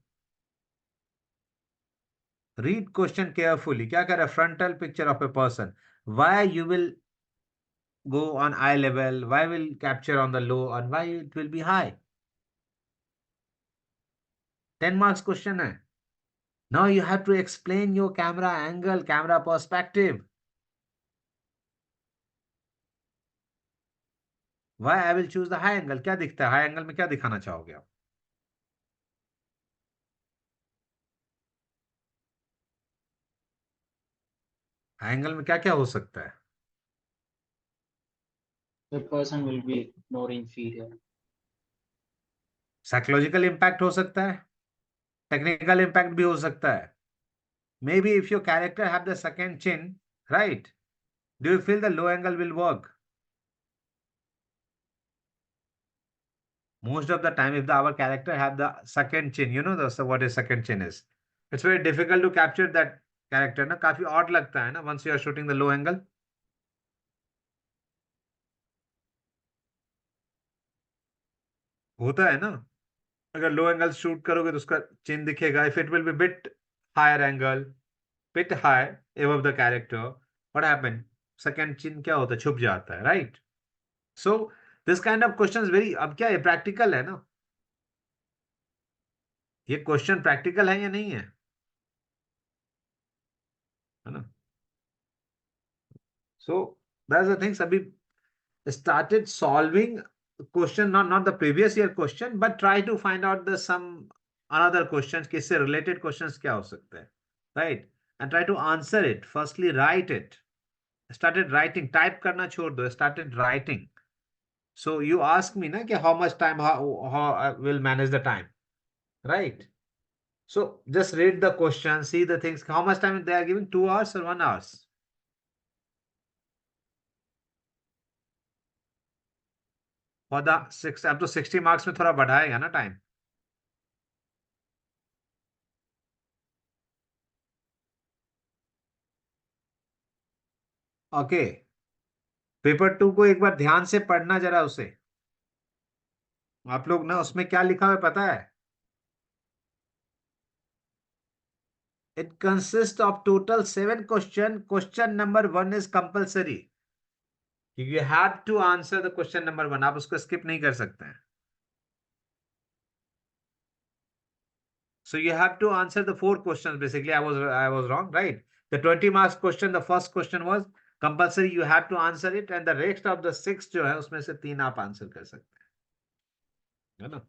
Read question carefully. क्या कह रहा है? Frontal picture of a person. Why you will go on eye level? Why will capture on the low? And why it will be high? 10 marks question है. Now you have to explain your camera angle, camera perspective. Why I will choose the high angle? क्या दिखता है? High angle में क्या दिखाना चाहोगे आप? High angle में क्या क्या हो सकता है? The person will be more inferior. Psychological impact हो सकता है. Technical impact भी हो सकता है. Maybe if your character have the second chin, right? Do you feel the low angle will work? Most of the time, if our character have the second chin, you know what a second chin is. It's very difficult to capture that character. ना काफी odd लगता है ना once you are shooting the low angle. होता है ना. अगर low angle shoot करोगे तो उसका chin दिखेगा. If it will be bit higher angle, bit high above the character, what happen? Second chin क्या होता है? छुप जाता है, right? So this kind of questions very, अब क्या है? Practical है ना. ये क्वेश्चन प्रैक्टिकल है या नहीं है ना. So that's the things. अभी started solving question, not the previous year question, but try to find out the some another questions कि इससे related questions क्या हो सकते हैं, right? And try to answer it. Firstly write it. Started writing. Type करना छोड़ दो. Started writing. So you ask me ना कि how much time, how I will manage the time, right? So just read the question, see the things. How much time they are giving? 2 hours or 1 hour? For the 6, अब तो 60 marks में थोड़ा बढ़ाएगा ना time. Okay. Paper 2 को एक बार ध्यान से पढ़ना जरा उसे. आप लोग ना उसमें क्या लिखा हुआ है पता है? It consists of total 7 question. Question number 1 is compulsory. You have to answer the question number 1. आप उसको skip नहीं कर सकते हैं. So you have to answer the 4 questions. Basically, I was wrong, right? The 20 marks question, the first question was compulsory. You have to answer it, and the rest of the 6 जो है उसमें से 3 आप answer कर सकते हैं, है ना?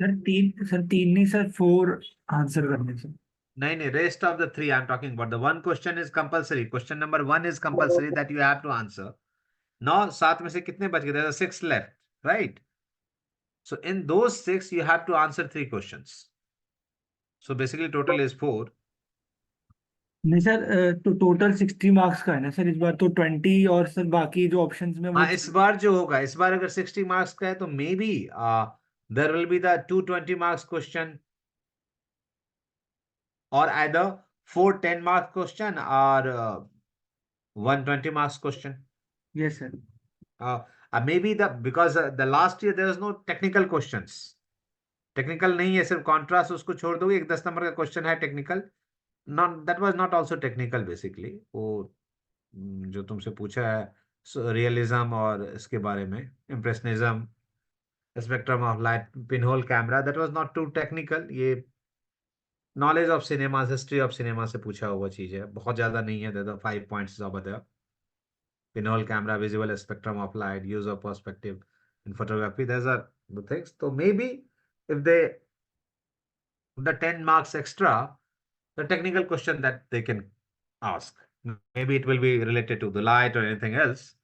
सर तीन नहीं सर, 4 आंसर करने सर. नहीं नहीं, rest of the 3 I'm talking about. The one question is compulsory. Question number 1 is compulsory that you have to answer. Now 7 में से कितने बच गए? There are 6 left, right? So in those 6 you have to answer 3 questions. So basically total is 4. नहीं sir, तो total 60 marks का है ना सर इस बार, तो 20 और सर बाकी जो ऑप्शंस में वो. हाँ, इस बार जो होगा, इस बार अगर 60 मार्क्स का है तो maybe there will be the 220 marks question और either 4 10 mark question or 120 marks question. Yes sir. Maybe because the last year there was no technical questions. Technical नहीं है, सिर्फ कॉन्ट्रास्ट उसको छोड़ दोगे. एक 10 नंबर का क्वेश्चन है technical. Not that was not also technical basically. वो जो तुमसे पूछा है रियलिज्म और इसके बारे में, impressionism, spectrum of light, pinhole camera, that was not too technical. ये knowledge of cinema, history of cinema से पूछा हुआ चीज है, बहुत ज्यादा नहीं है। The 5 points over there. Pinhole camera, visual spectrum of light, use of perspective in photography. Those are the things. So maybe if they the 10 marks extra, the technical question that they can ask. Maybe it will be related to the light or anything else.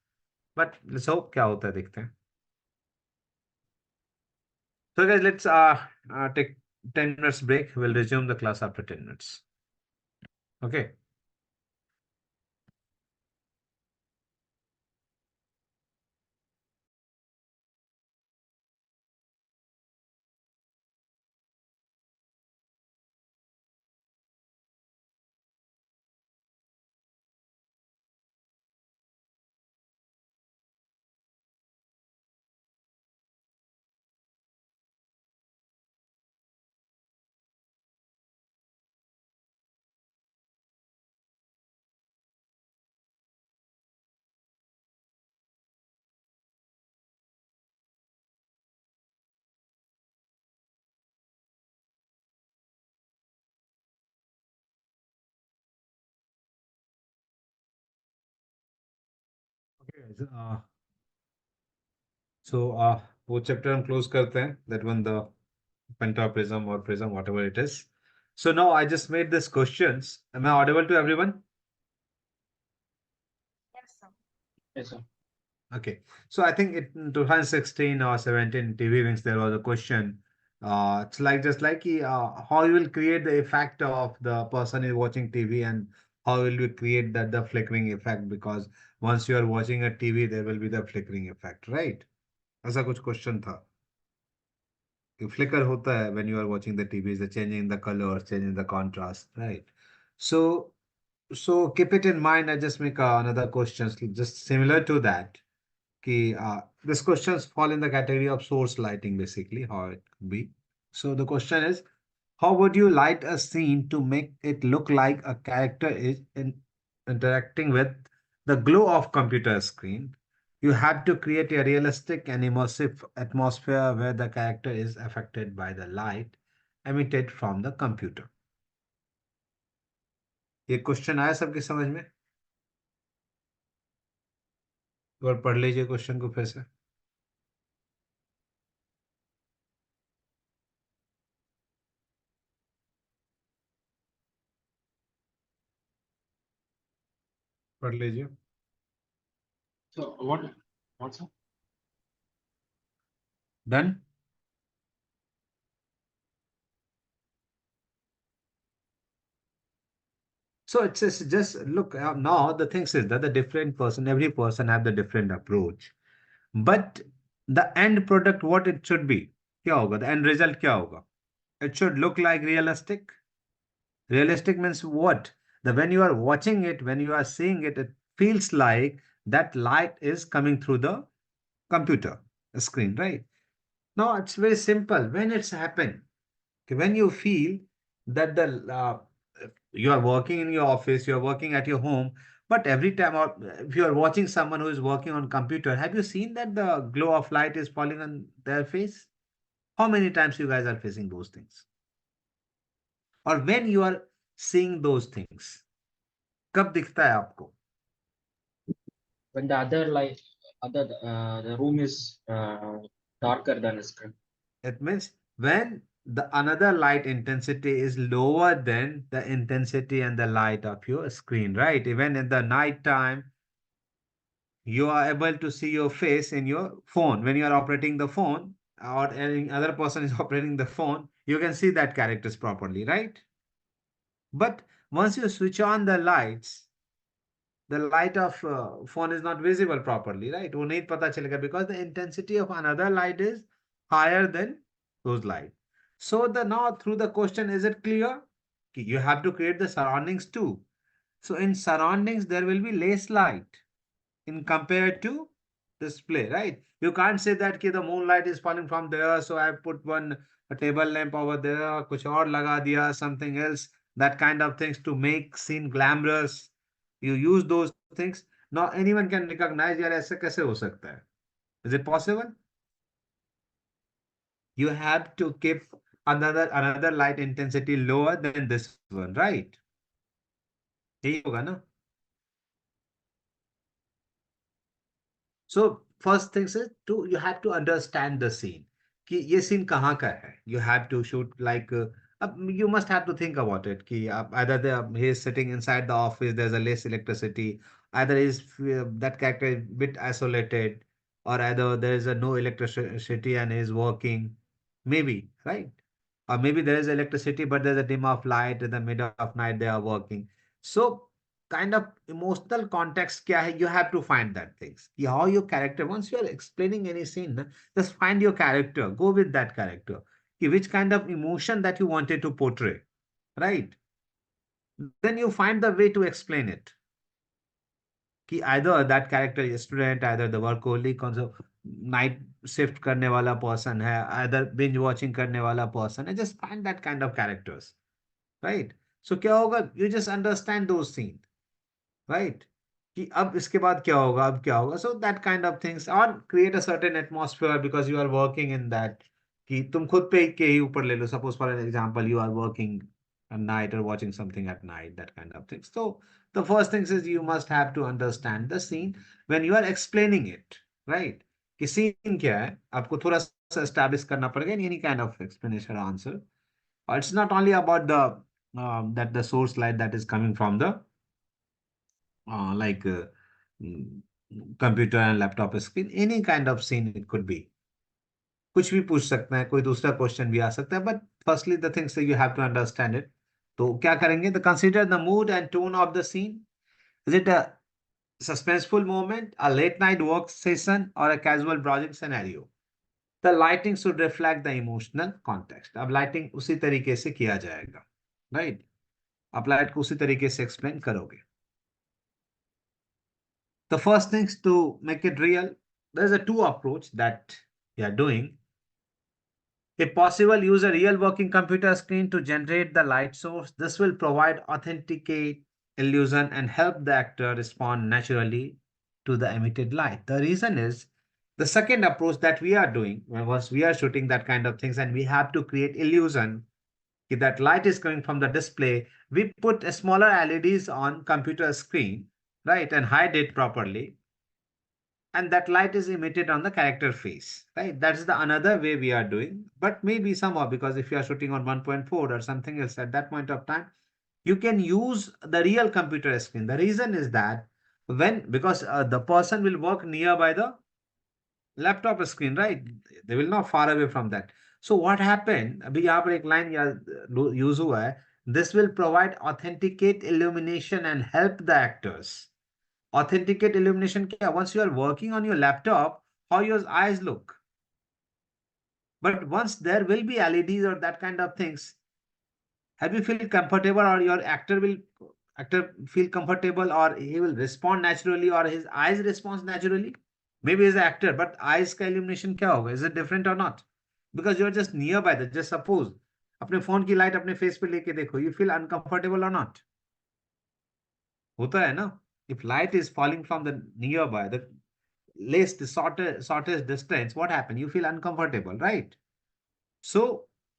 But let's hope क्या होता है देखते हैं. So guys, let's take 10 minutes break. We'll resume the class after 10 minutes. Okay. Okay, guys. So वो chapter हम close करते हैं. That one, the pentaprism or prism, whatever it is. So now I just made these questions. Am I audible to everyone? Yes, sir. Okay. So I think in 2016 or 17 TV Wings there was a question. It's like just like how you will create the effect of the person is watching TV, and how will you create the flickering effect, because once you are watching a TV there will be the flickering effect, right? ऐसा कुछ question था कि flicker होता है when you are watching the TV, is the changing the colors, changing the contrast, right? So keep it in mind. I just make another questions just similar to that. Ki, this questions fall in the category of source lighting, basically how it could be. So the question is, how would you light a scene to make it look like a character is interacting with the glow of computer screen? You have to create a realistic and immersive atmosphere where the character is affected by the light emitted from the computer. ये question आया सबके समझ में? एक बार पढ़ लीजिए question को फिर से. पढ़ लीजिए. So what's up? Done? So it's just look now the thing is that the different person, every person have the different approach. But the end product, what it should be? क्या होगा? The end result क्या होगा? It should look like realistic. Realistic means what? The when you are watching it, when you are seeing it, it feels like that light is coming through the computer screen, right? Now it's very simple. When it's happened, okay, when you feel that you are working in your office, you are working at your home, but every time or if you are watching someone who is working on computer, have you seen that the glow of light is falling on their face? How many times you guys are facing those things? Or when you are seeing those things, कब दिखता है आपको? When the other light, the room is darker than the screen. It means when the another light intensity is lower than the intensity and the light of your screen, right? Even in the night time, you are able to see your face in your phone. When you are operating the phone or any other person is operating the phone, you can see that characters properly, right? But once you switch on the lights, the light of phone is not visible properly, right? वो नहीं पता चलेगा because the intensity of another light is higher than those light. So the now through the question, is it clear? You have to create the surroundings too. So in surroundings there will be less light in compared to display, right? You can't say that the moonlight is falling from there, so I put one a table lamp over there, kuch aur laga diya, something else, that kind of things to make scene glamorous. You use those things. Now anyone can recognize यार ऐसे कैसे हो सकता है? Is it possible? You have to keep another light intensity lower than this one, right? यही होगा ना? So first things is to you have to understand the scene कि ये scene कहाँ का है. You have to shoot like you must have to think about it कि either he is sitting inside the office, there's a less electricity, either is that character is bit isolated, or either there is a no electricity and he is working, maybe, right? Or maybe there is electricity but there's a dim of light in the middle of night they are working. So kind of emotional context kya hai, you have to find that things. How your character, once you are explaining any scene, na, just find your character, go with that character. Which kind of emotion that you wanted to portray, right? Then you find the way to explain it. Either that character is student, either the workaholic, कौन सा night shift करने वाला person है, either binge watching करने वाला person है, just find that kind of characters, right? So क्या होगा, you just understand those scenes. Right कि अब इसके बाद क्या होगा, अब क्या होगा. So that kind of things और create a certain atmosphere because you are working in that. कि तुम खुद पे के ही ऊपर ले लो, suppose for an example you are working at night or watching something at night, that kind of thing. So the first thing is you must have to understand the scene when you are explaining it, right? कि scene क्या है आपको थोड़ा सा establish करना पड़ेगा in any kind of explanation or answer. It's not only about the that the source light that is coming from the like mm, computer and laptop screen, any kind of scene it could be. कुछ भी पूछ सकते हैं, कोई दूसरा question भी आ सकता है, but firstly the things you have to understand it. तो क्या करेंगे, the consider the mood and tone of the scene. Is it a suspenseful moment, a late night work session और a casual browsing scenario. The lighting should reflect the emotional context. अब lighting उसी तरीके से किया जाएगा, right? आप light को उसी तरीके से एक्सप्लेन करोगे. The first things to make it real, there's a two approach that we are doing. If possible, use a real working computer screen to generate the light source. This will provide authenticate illusion and help the actor respond naturally to the emitted light. The reason is the second approach that we are doing, once we are shooting that kind of things and we have to create illusion that light is coming from the display, we put a smaller LEDs on computer screen, right, and hide it properly, and that light is emitted on the character face, right? That's the another way we are doing. But maybe somehow, because if you are shooting on 1.4 or something else at that point of time, you can use the real computer screen. The reason is that because the person will work nearby the laptop screen, right? They will not far away from that. So what happened, अभी यहाँ पर एक line use हुआ है, this will provide authenticate illumination and help the actors. Authenticate illumination kya? Once you are working on your laptop, how your eyes look. But once there will be LEDs or that kind of things, have you feel comfortable, or your actor feel comfortable, or he will respond naturally, or his eyes responds naturally? Maybe he's an actor, but eyes ka illumination kya hoga? Is it different or not? Because you're just nearby that. Just suppose अपने phone की light अपने face पे लेके देखो, you feel uncomfortable or not? होता है ना? If light is falling from the nearby, the least shortest distance, what happen? You feel uncomfortable, right? So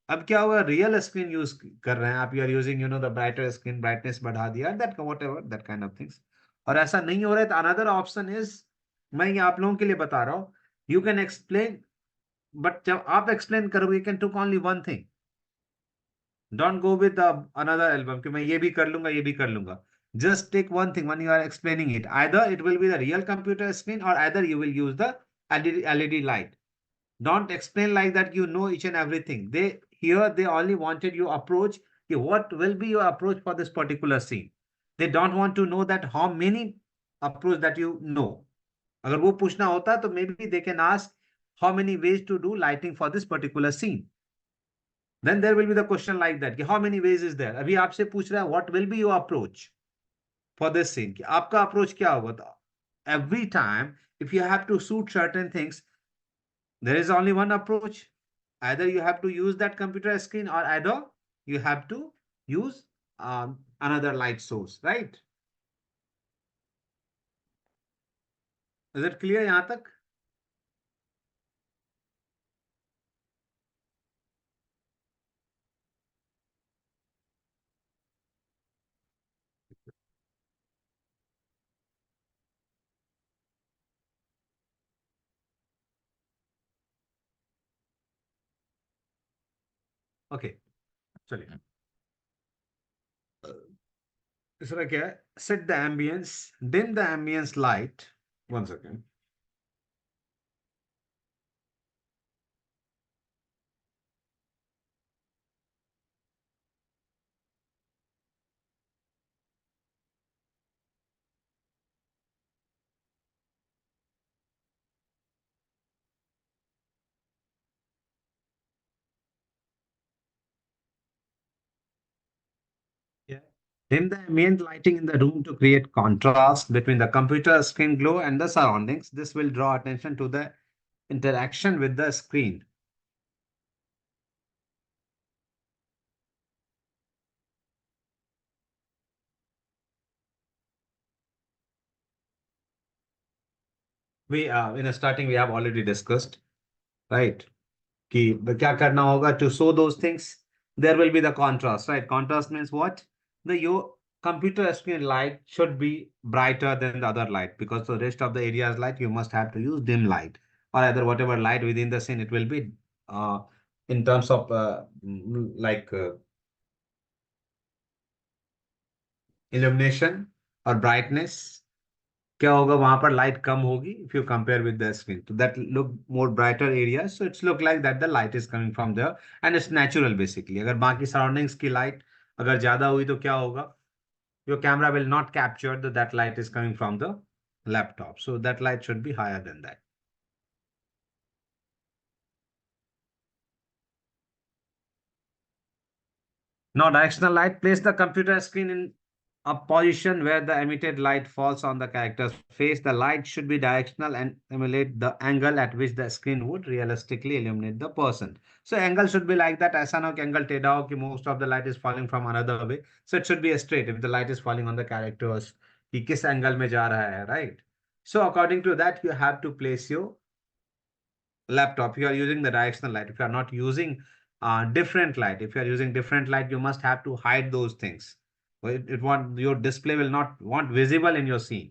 अब क्या हुआ, रियल स्क्रीन यूज कर रहे हैं आप, you are using the brighter screen, brightness बढ़ा दिया, that whatever that kind of things. और ऐसा नहीं हो रहा है तो अनदर ऑप्शन इज, मैं ये आप लोगों के लिए बता रहा हूँ, यू कैन एक्सप्लेन, बट जब आप एक्सप्लेन करोगे, you can took only one thing. Don't go with another album कि मैं ये भी कर लूंगा, ये भी कर लूंगा. Just take one thing when you are explaining it. Either it will be the real computer screen, or either you will use the LED light. Don't explain like that you know each and everything. They only wanted your approach. What will be your approach for this particular scene? They don't want to know that how many approach that you know. अगर वो पूछना होता तो maybe they can ask how many ways to do lighting for this particular scene. Then there will be the question like that, how many ways is there? अभी आपसे पूछ रहा है what will be your approach for this scene? कि आपका approach क्या होगा? Every time if you have to shoot certain things, there is only one approach. Either you have to use that computer screen, or either you have to use another light source, right? Is it clear यहाँ तक? Okay, चलिए। इसका क्या है? Set the ambience, dim the ambience light, one second. Yeah. Dim the ambient lighting in the room to create contrast between the computer screen glow and the surroundings. This will draw attention to the interaction with the screen. We in the starting we have already discussed, right? कि क्या करना होगा to show those things. There will be the contrast, right? Contrast means what? The your computer screen light should be brighter than the other light, because the rest of the area's light you must have to use dim light, or either whatever light within the scene it will be uh, in terms of like illumination or brightness. क्या होगा वहां पर light कम होगी if you compare with the screen, तो that look more brighter area, so it's look like that the light is coming from there and it's natural basically. अगर बाकी surroundings की लाइट अगर ज्यादा हुई तो क्या होगा? Your camera will not capture that light is coming from the laptop, so that light should be higher than that. Now, directional light, place the computer screen in a position where the emitted light falls on the character's face. The light should be directional and emulate the angle at which the screen would realistically illuminate the person. So, angle should be like that. ऐसा ना हो कि angle टेढ़ा हो कि most of the light is falling from another way. So, it should be straight if the light is falling on the characters. कि किस angle में जा रहा है, right? So, according to that, you have to place your laptop. You are using the directional light. If you are not using different light, if you are using different light, you must have to hide those things. It want your display will not want visible in your scene,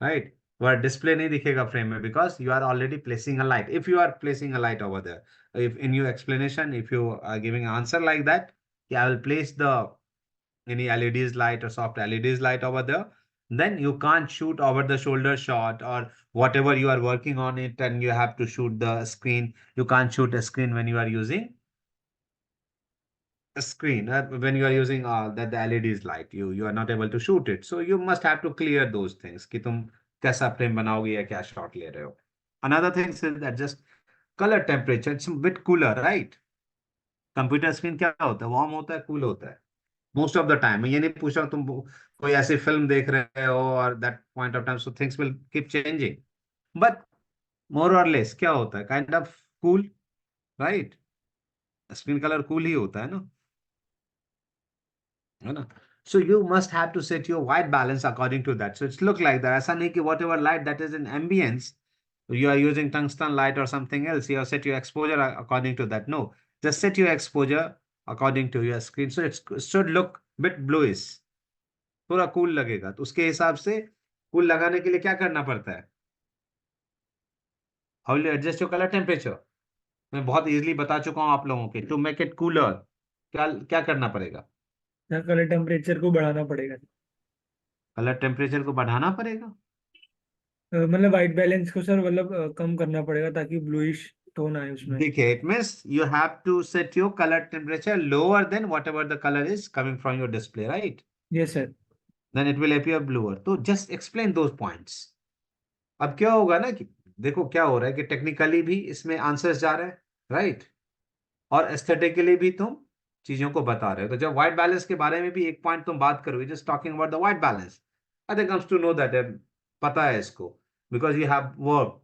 right? Where display नहीं दिखेगा frame में, because you are already placing a light. If you are placing a light over there, if in your explanation, if you are giving an answer like that, yeah, I will place the any LEDs light or soft LEDs light over there, then you can't shoot over the shoulder shot or whatever you are working on it and you have to shoot the screen. You can't shoot a screen when you are using a screen, when you are using that the LEDs light, you are not able to shoot it. So you must have to clear those things कि तुम कैसा frame बनाओगे या क्या shot ले रहे हो. Another thing is that just color temperature, it's a bit cooler, right? Computer screen क्या होता है? वार्म होता है, कूल होता है मोस्ट ऑफ द टाइम। मैं ये नहीं पूछ रहा हूँ तुम कोई ऐसी फिल्म देख रहे हो और that point of time so things will keep changing, but more और लेस क्या होता है? Kind of cool, right? Screen colour cool ही होता है ना? So you must have to set your white balance according to that, so it's look like that. ऐसा नहीं कि whatever light that is in ambience you are using tungsten light or something else, you have set your exposure according to that. No, just set your exposure according to your screen, so it should look bit bluish, थोड़ा cool लगेगा। तो उसके हिसाब से cool लगाने के लिए क्या करना पड़ता है? How will adjust your colour temperature? मैं बहुत इजीली बता चुका हूं आप लोगों के। टू मेक इट कूलर क्या क्या करना पड़ेगा? कलर टेम्परेचर को बढ़ाना पड़ेगा। कलर टेम्परेचर को बढ़ाना पड़ेगा। मतलब वाइट बैलेंस को सर मतलब कम करना पड़ेगा ताकि ब्लूइश टोन आए उसमें। देखिए, it means you have to set your colour temperature lower than whatever the colour is coming from your display, right? Yes sir. Then it will appear bluer. तो just explain those points. अब क्या होगा ना कि देखो क्या हो रहा है कि टेक्निकली भी इसमें आंसर्स जा रहे हैं, राइट? और एस्थेटिकली भी तुम चीजों को बता रहे हो। तो जब व्हाइट बैलेंस के बारे में भी एक पॉइंट तुम बात करोगे, just talking about the white balance, I think comes to know that, पता है इसको, because you have work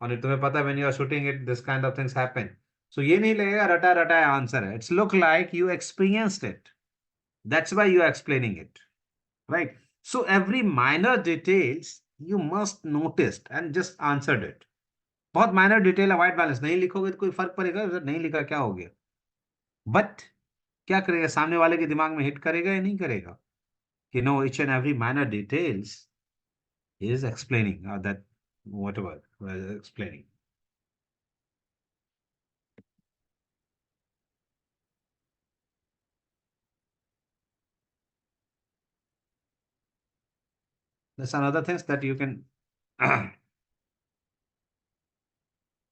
on it. तुम्हें पता है when you are shooting it this kind of things happen. So ये नहीं लगेगा रटा रटाया आंसर है। It's look like you experienced it, that's why you are explaining it, right? So every minor details you must noticed and just answered it. बहुत minor detail है, white balance नहीं लिखोगे तो कोई फर्क पड़ेगा? नहीं लिखा क्या हो गया? बट क्या करेगा? सामने वाले के दिमाग में हिट करेगा या नहीं करेगा कि no, each and every minor details is explaining that whatever explaining. That's another things that you can.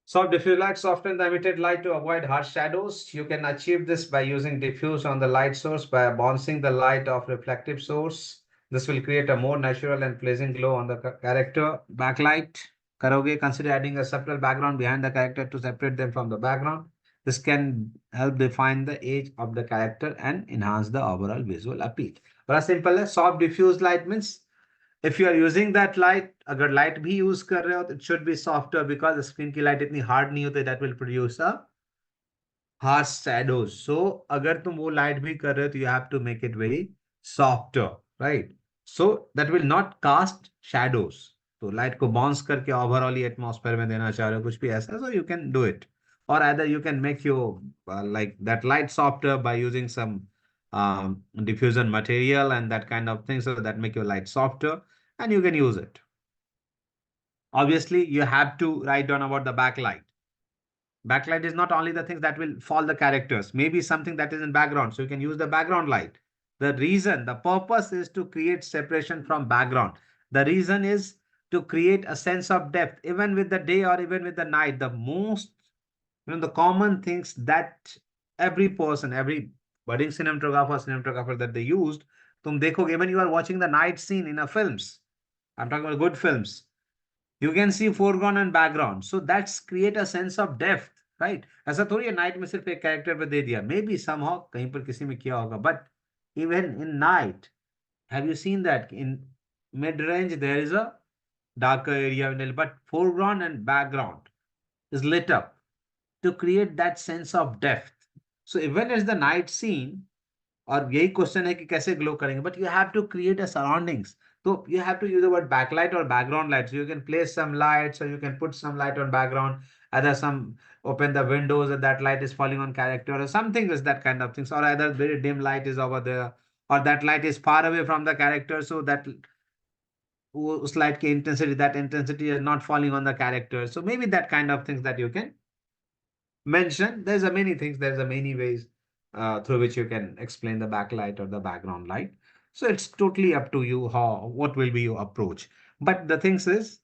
Soft diffuse light soften the emitted light to avoid harsh shadows. You can achieve this by using diffuse on the light source by bouncing the light of reflective source. This will create a more natural and pleasing glow on the character. Backlight. Karoge, consider adding a subtle background behind the character to separate them from the background. This can help define the age of the character and enhance the overall visual appeal. बड़ा simple है. Soft diffuse light means if you are using that light, अगर light भी use कर रहे हो, it should be softer because screen की light इतनी hard नहीं होती, that will produce a harsh shadows. So अगर तुम वो light भी कर रहे हो, तो you have to make it very softer, right? So that will not cast shadows. तो light को bounce करके overall atmosphere में देना चाह रहे हो कुछ भी ऐसा, so you can do it. Or either you can make your like that light softer by using some diffusion material and that kind of thing, so that make your light softer and you can use it. Obviously, you have to write down about the backlight. Backlight is not only the things that will fall the characters, maybe something that is in background. So you can use the background light. The reason, the purpose is to create separation from background. The reason is to create a sense of depth, even with the day or even with the night. The most, the common things that every person, every budding cinematographer that they used, तुम देखोगे, when you are watching the night scene in a films, I'm talking about good films, you can see foreground and background, so that's create a sense of depth, right? ऐसा थोड़ी है night में सिर्फ एक character पे दे दिया, may be somehow कहीं पर किसी में किया होगा, but even in night, have you seen that in mid range there is a darker area, but foreground and background is lit up to create that sense of depth. So even as the night scene, और यही question है कि कैसे glow करेंगे, but you have to create a surroundings. तो you have to use the word backlight or background light. So you can place some lights or you can put some light on background. Either some open the windows and that light is falling on character or something is that kind of things. Or either very dim light is over there or that light is far away from the character so that उस light की intensity, that intensity is not falling on the character. So maybe that kind of things that you can mention. There's a many things, there's a many ways through which you can explain the backlight or the background light. So it's totally up to you how, what will be your approach. But the thing is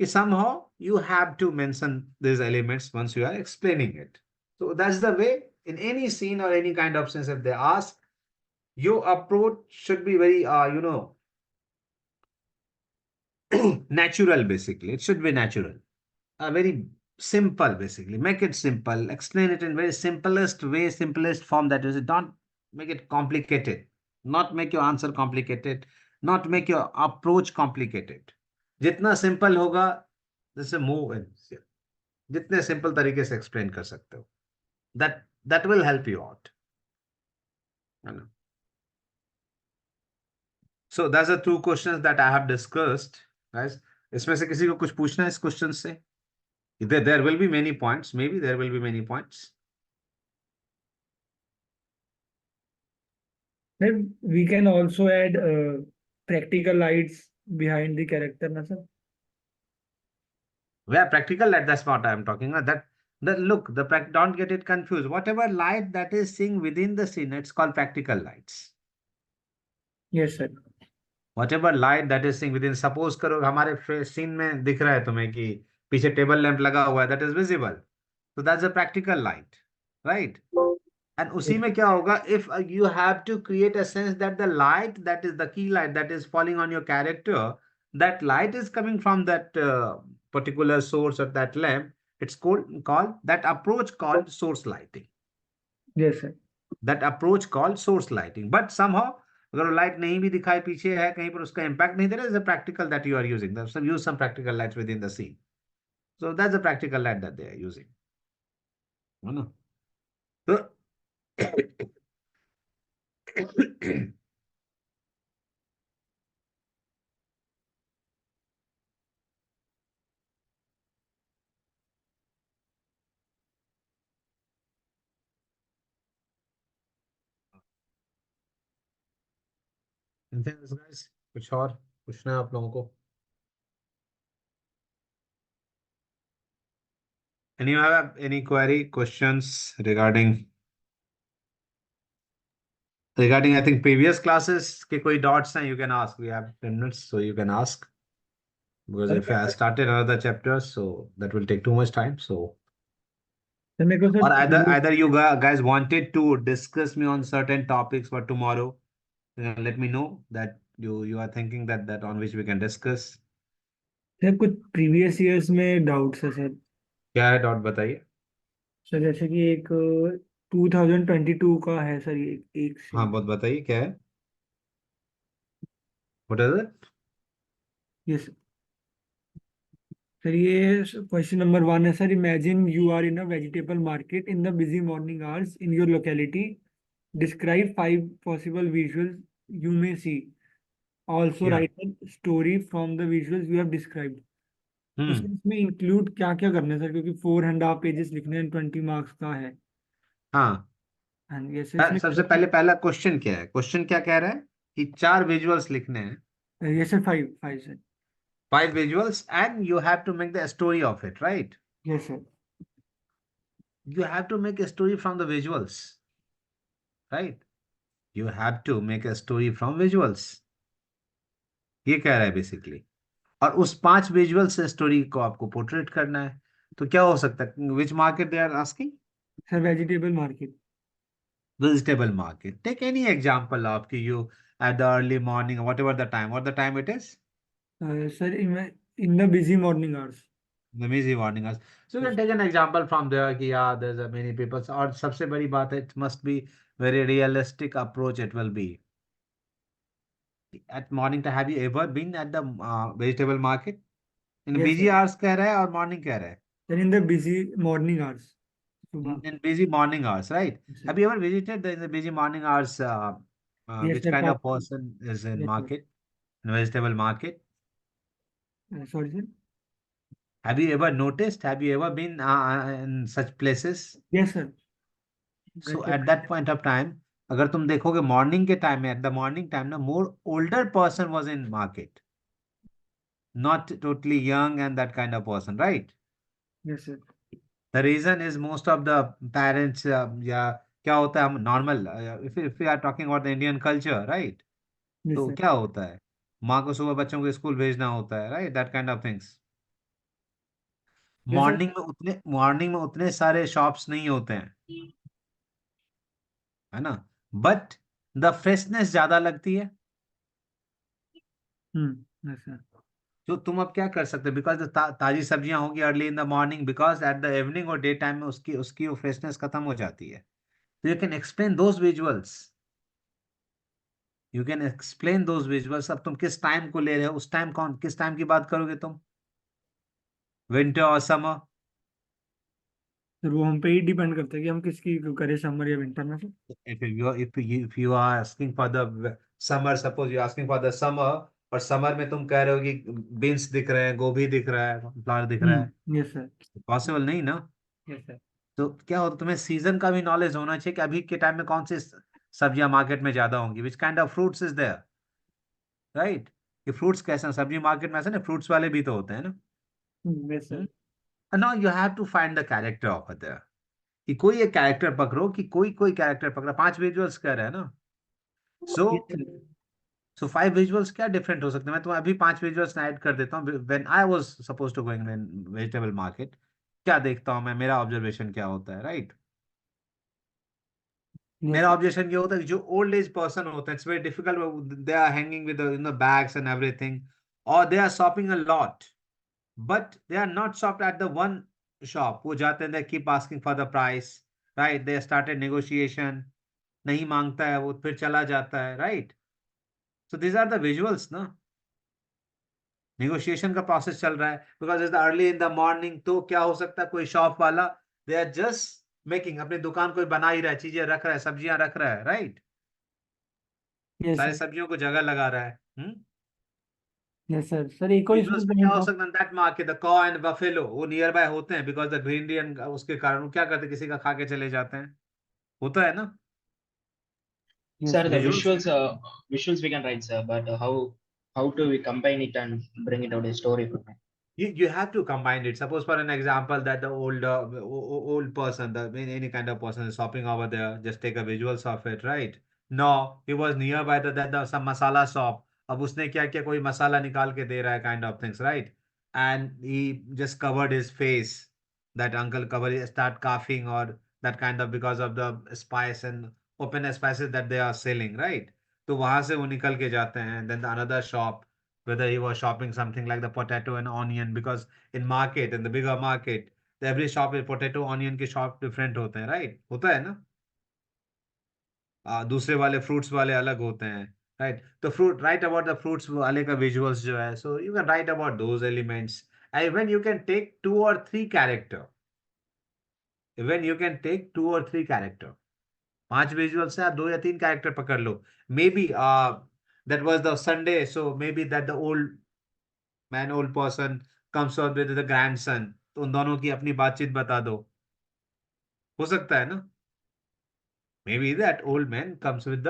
somehow you have to mention these elements once you are explaining it. So that's the way in any scene or any kind of sense if they ask, your approach should be very, natural basically. It should be natural. Very simple basically. Make it simple. Explain it in very simplest way, simplest form that is. Don't make it complicated. Not make your answer complicated. Not make your approach complicated. जितना simple होगा, जैसे move in. जितने simple तरीके से explain कर सकते हो. That will help you out. है ना? So that's the two questions that I have discussed, guys. इसमें से किसी को कुछ पूछना है इस क्वेश्चन से? There will be many points. Maybe there will be many points. Then we can also add practical lights behind the character, na sir? Where practical light, that's what I'm talking about. That look, don't get it confused. Whatever light that is seeing within the scene, it's called practical lights. Yes, sir. Whatever light that is seeing within, suppose करो हमारे scene में दिख रहा है तुम्हें कि पीछे table lamp लगा हुआ है, that is visible. So that's a practical light, right? And उसी में क्या होगा, if you have to create a sense that the light that is the key light that is falling on your character, that light is coming from that particular source or that lamp, it's called that approach called source lighting. Yes, sir. That approach called source lighting. But somehow अगर light नहीं भी दिखाई पीछे है कहीं पर, उसका impact नहीं दे रहा, is a practical that you are using. So use some practical lights within the scene. So that's a practical light that they are using. है ना? तो anything else, guys? कुछ और पूछना है आप लोगों को? And you have any query, questions regarding Regarding, I think, previous classes के कोई dots हैं, you can ask. We have 10 minutes, so you can ask. Because if I started another chapter, so that will take too much time. So, sir मेरे को or sir either you guys wanted to discuss me on certain topics for tomorrow, then let me know that you are thinking that on which we can discuss. Sir कुछ previous years में doubts है sir. क्या है dot बताइए। Sir जैसे कि एक 2022 का है सर, ये एक से। हाँ बहुत बताइए क्या है। What is it? Yes sir, ये क्वेश्चन नंबर 1 है sir. Imagine you are in a vegetable market in the busy morning hours in your locality. Describe 5 possible visuals you may see. Also Yeah. Write a story from the visuals you have described. तो hmm. Sir इसमें include क्या क्या करना है sir, क्योंकि 4.5 pages लिखने हैं, 20 marks का है। हाँ एंड ये सर इसमें सबसे पहले पहला क्वेश्चन क्या है, क्वेश्चन क्या कह रहा है कि 4 विजुअल्स लिखने हैं। ये sir 5 5 sir. 5 visuals and you have to make the story of it, right? Yes sir. You have to make a story from the visuals, right? You have to make a story from visuals. ये कह रहा है basically. और उस 5 visual से story को आपको portrait करना है। तो क्या हो सकता है, which market they are asking. Sir vegetable market. Vegetable market. Take any example of you at the early morning, whatever the time, what the time it is. Sir in the busy morning hours. The busy morning hours. So you can take an example from there. कि yeah, there's a many people. और सबसे बड़ी बात है, it must be very realistic approach. It will be at morning. Have you ever been at the vegetable market? In yes busy sir. hours कह रहा है और morning कह रहा है. Sir in the busy morning hours, सुबह। In busy morning hours, right? Sir Have you ever visited in the busy morning hours? Yes Which sir kind of काफी। person is in yes market, in vegetable market? Sir sorry sir. Have you ever noticed? Have you ever been in such places? Yes sir. So at that point of time, अगर तुम देखोगे morning के time में, at the morning time ना, more older person was in market, not totally young and that kind of person, right. Yes sir. The reason is most of the parents, या क्या होता है, हम normal, if you are talking about the Indian culture, right. Yes तो sir. क्या होता है, माँ को सुबह बच्चों को स्कूल भेजना होता है, right, that kind of things. Yes sir. Morning में उतने सारे शॉप्स नहीं होते हैं, है ना, बट द फ्रेशनेस ज्यादा लगती है। Yes sir. तो तुम अब क्या कर सकते हो, बिकॉज ताजी सब्जियां होंगी early in the morning, because at the evening और डे टाइम में उसकी उसकी वो फ्रेशनेस खत्म हो जाती है। तो you can explain those visuals, you can explain those visuals. अब तुम किस टाइम को ले रहे हो, उस टाइम कौन, किस टाइम की बात करोगे तुम, विंटर और समर। सर वो हम पे ही डिपेंड करता है कि हम किसकी करें, समर या विंटर में sir. if you are asking for the summer, suppose you are asking for the summer, और समर में तुम कह रहे हो कि बीन्स दिख रहे हैं, गोभी दिख रहा है, फ्लावर दिख रहा है, यस सर। पॉसिबल नहीं ना। Yes sir. तो क्या होता, तुम्हें सीजन का भी नॉलेज होना चाहिए कि अभी के टाइम में कौन सी सब्जियां मार्केट में ज्यादा होंगी, which kind of fruits is there, right. ये फ्रूट्स कैसे हैं? सब्जी मार्केट में ऐसे ना फ्रूट्स वाले भी तो होते हैं यस सर। ना। Now you have to find the character of there, कि कोई एक कैरेक्टर पकड़ो, कि कोई कोई कैरेक्टर पकड़ा, 5 विजुअल्स कह रहे हैं ना। So yes sir. So 5 visuals क्या डिफरेंट हो सकते हैं, मैं तुम्हें अभी 5 विजुअल्स ऐड कर देता हूँ। When I was suppose to going in vegetable market, क्या देखता हूँ मैं, मेरा ऑब्जर्वेशन क्या होता है, राइट। यस मेरा सर। ऑब्जेक्शन ये होता है कि जो ओल्ड एज पर्सन होते हैं, it's very difficult, they are hanging with bags and everything, और they are shopping a lot, but they are not shopped at the one shop. वो जाते हैं, they keep asking for the price, right, they started negotiation, नहीं मांगता है वो, फिर चला जाता है, right. So these are the visuals ना, नेगोशिएशन का प्रोसेस चल रहा है, because is the early in the morning. तो क्या हो सकता है, कोई शॉप वाला, दे आर जस्ट मेकिंग, अपनी दुकान कोई बना ही रहा है, चीजें रख रहा है, सब्जियां रख रहा है, राइट, यस सारी सर। सब्जियों को जगह लगा रहा है। Yes sir. सर एक और इसमें विजुअल्स में क्या पॉइंट हो था। सकता है, दैट मार्केट द कॉ एंड बफेलो, वो नियर बाय होते हैं, बिकॉज द ग्रीनरी एंड उसके कारण वो क्या करते हैं, किसी का खा के चले जाते हैं, होता है ना। Yes Sir, sir. the visuals visuals we can write, sir, but how do we combine it and bring it out a story from it? you have to combine it. Suppose for an example that the old person, the any kind of person is shopping over there, just take a visuals of it, right? No, he was nearby some masala shop. अब उसने क्या किया, कोई मसाला निकाल के दे रहा है, kind of things, right? And he just covered his face. That uncle start coughing or that kind of, because of the spice and open spices that they are selling, right? तो वहां से वो निकल के जाते हैं. Then the another shop, whether he was shopping something like the potato and onion, because in the bigger market, every shop is potato onion के shop different होते हैं, right? होता है ना? दूसरे वाले फ्रूट्स वाले अलग होते हैं, राइट? तो fruit, write about the fruits वाले का विजुअल्स जो है, so you can write about those elements. Even you can take 2 or 3 character, even you can take 2 or 3 character. 5 visual से आप 2 या 3 कैरेक्टर पकड़ लो. Maybe that was the Sunday, so maybe that the old man, old person comes out with the grandson, तो उन दोनों की अपनी बातचीत बता दो. हो सकता है ना? Maybe that old man comes with the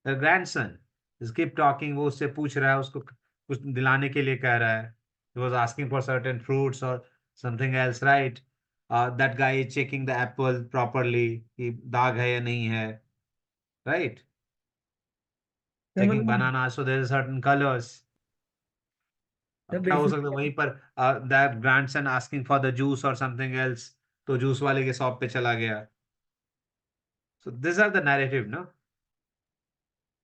grandson, keep talking. वो उससे पूछ रहा है, उसको कुछ दिलाने के लिए कह रहा है. He was asking for certain fruits और something else, right? That guy is checking the apple properly, कि दाग है या नहीं है, राइट? सर चेकिंग मतलब banana, so there is certain colours. Sir अब क्या हो सकता है, बेसिकली वहीं पर that grandson asking for the juice और समथिंग एल्स, तो जूस वाले के शॉप पे चला गया. So this are the narrative, ना?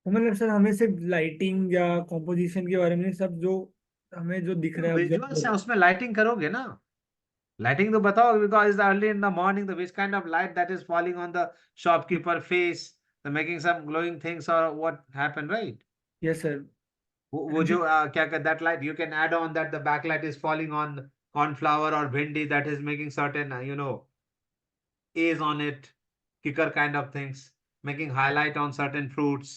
मतलब सर हमें सिर्फ लाइटिंग या कॉम्पोजिशन के बारे में नहीं, सब जो हमें जो दिख रहा है ऑब्जर्व विजुअल्स कर। है, उसमें लाइटिंग करोगे ना. Lighting तो बताओ, because it's early in the morning, the which kind of light that is falling on the shopkeeper face, the making some glowing things or what happened, right? Yes sir. वो जो क्या कहते, that light you can add on that the backlight is falling on cornflower or bhindi, that is making certain A's on it, kicker kind of things, making highlight on certain fruits.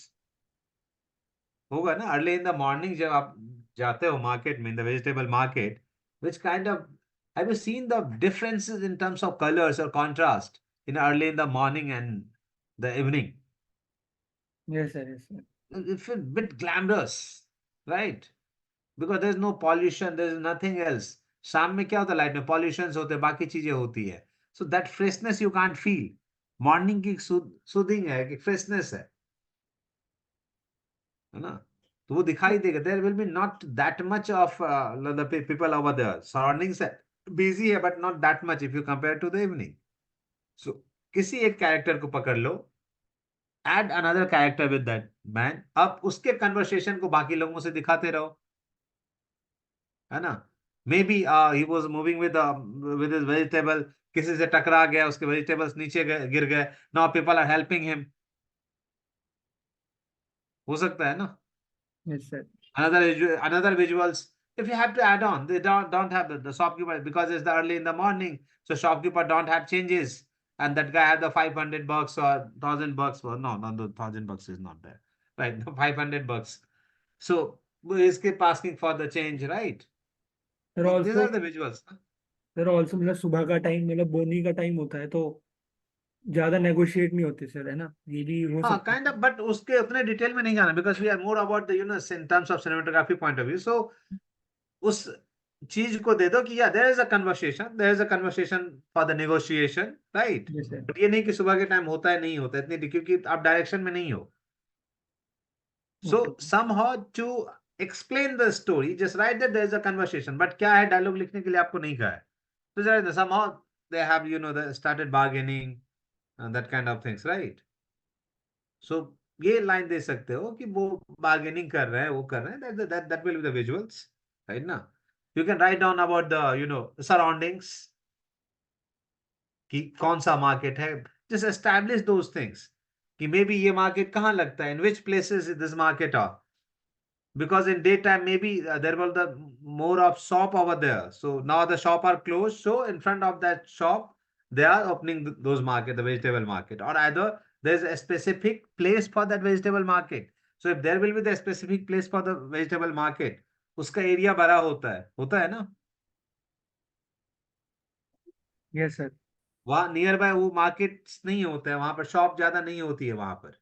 होगा ना early in the morning जब आप जाते हो market में, in the vegetable market, which kind of, have you seen the differences in terms of colors or contrast in early in the morning and the evening? Yes sir, yes sir. It's a bit glamorous, right? Because there's no pollution, there's nothing else. शाम में क्या होता है, light में pollution होते हैं, बाकी चीजें होती है. So that freshness you can't feel. Morning की सूदिंग है, कि फ्रेशनेस है ना? तो वो दिखाई देगा. There will be not that much of the people over there surroundings है, बिजी है, but not that much if you compare to the evening. So किसी एक कैरेक्टर को पकड़ लो, add another character with that man, अब उसके कन्वर्सेशन को बाकी लोगों से दिखाते रहो, है ना? Maybe he was moving with his vegetable, किसी से टकरा गया, उसके वेजिटेबल्स नीचे गिर गए, now people are helping him. हो सकता है ना? Yes sir. Another visuals, if you have to add on, they don't have the shopkeeper, because it's the early in the morning, so shopkeeper don't have changes, and that guy had the $500 or $1,000. Well, no, the $1,000 is not there, right? The $500. So he's keep asking for the change, right? Sir So these also are the visuals. Sir also मतलब सुबह का time, मतलब बोनी का time होता है, तो ज्यादा negotiate नहीं होते सर, है ना? ये भी हो हाँ, सकता काइंड ऑफ, बट उसके उतने डिटेल में नहीं जाना, because we are more about the in terms of cinematography point of view. So उस चीज को दे दो कि या there is a conversation for the negotiation, right? है। Yes sir. बट ये नहीं कि सुबह के टाइम होता है, नहीं होता इतनी, क्योंकि आप डायरेक्शन में नहीं हो. So okay. somehow to explain the story, just write that there is a conversation, but क्या है, डायलॉग लिखने के लिए आपको नहीं कहा है, तो जरा somehow they have they started bargaining and that kind of things, right? सो ये लाइन दे सकते हो कि वो बार्गेनिंग कर रहे हैं, वो कर रहे हैं, that will be the visuals, right ना? You can write down about the surroundings, कि कौन सा मार्केट है. just establish those things, कि मे बी ये मार्केट कहाँ लगता है, in which places this market are, because in daytime maybe there will the more of shop over there, so now the shop are closed, so in front of that shop they are opening those market, the vegetable market, or either there's a specific place for that vegetable market. So if there will be the specific place for the vegetable market, उसका area बड़ा होता है ना? Yes sir. वहां near by वो markets नहीं होते हैं, वहां पर शॉप ज्यादा नहीं होती है वहां पर,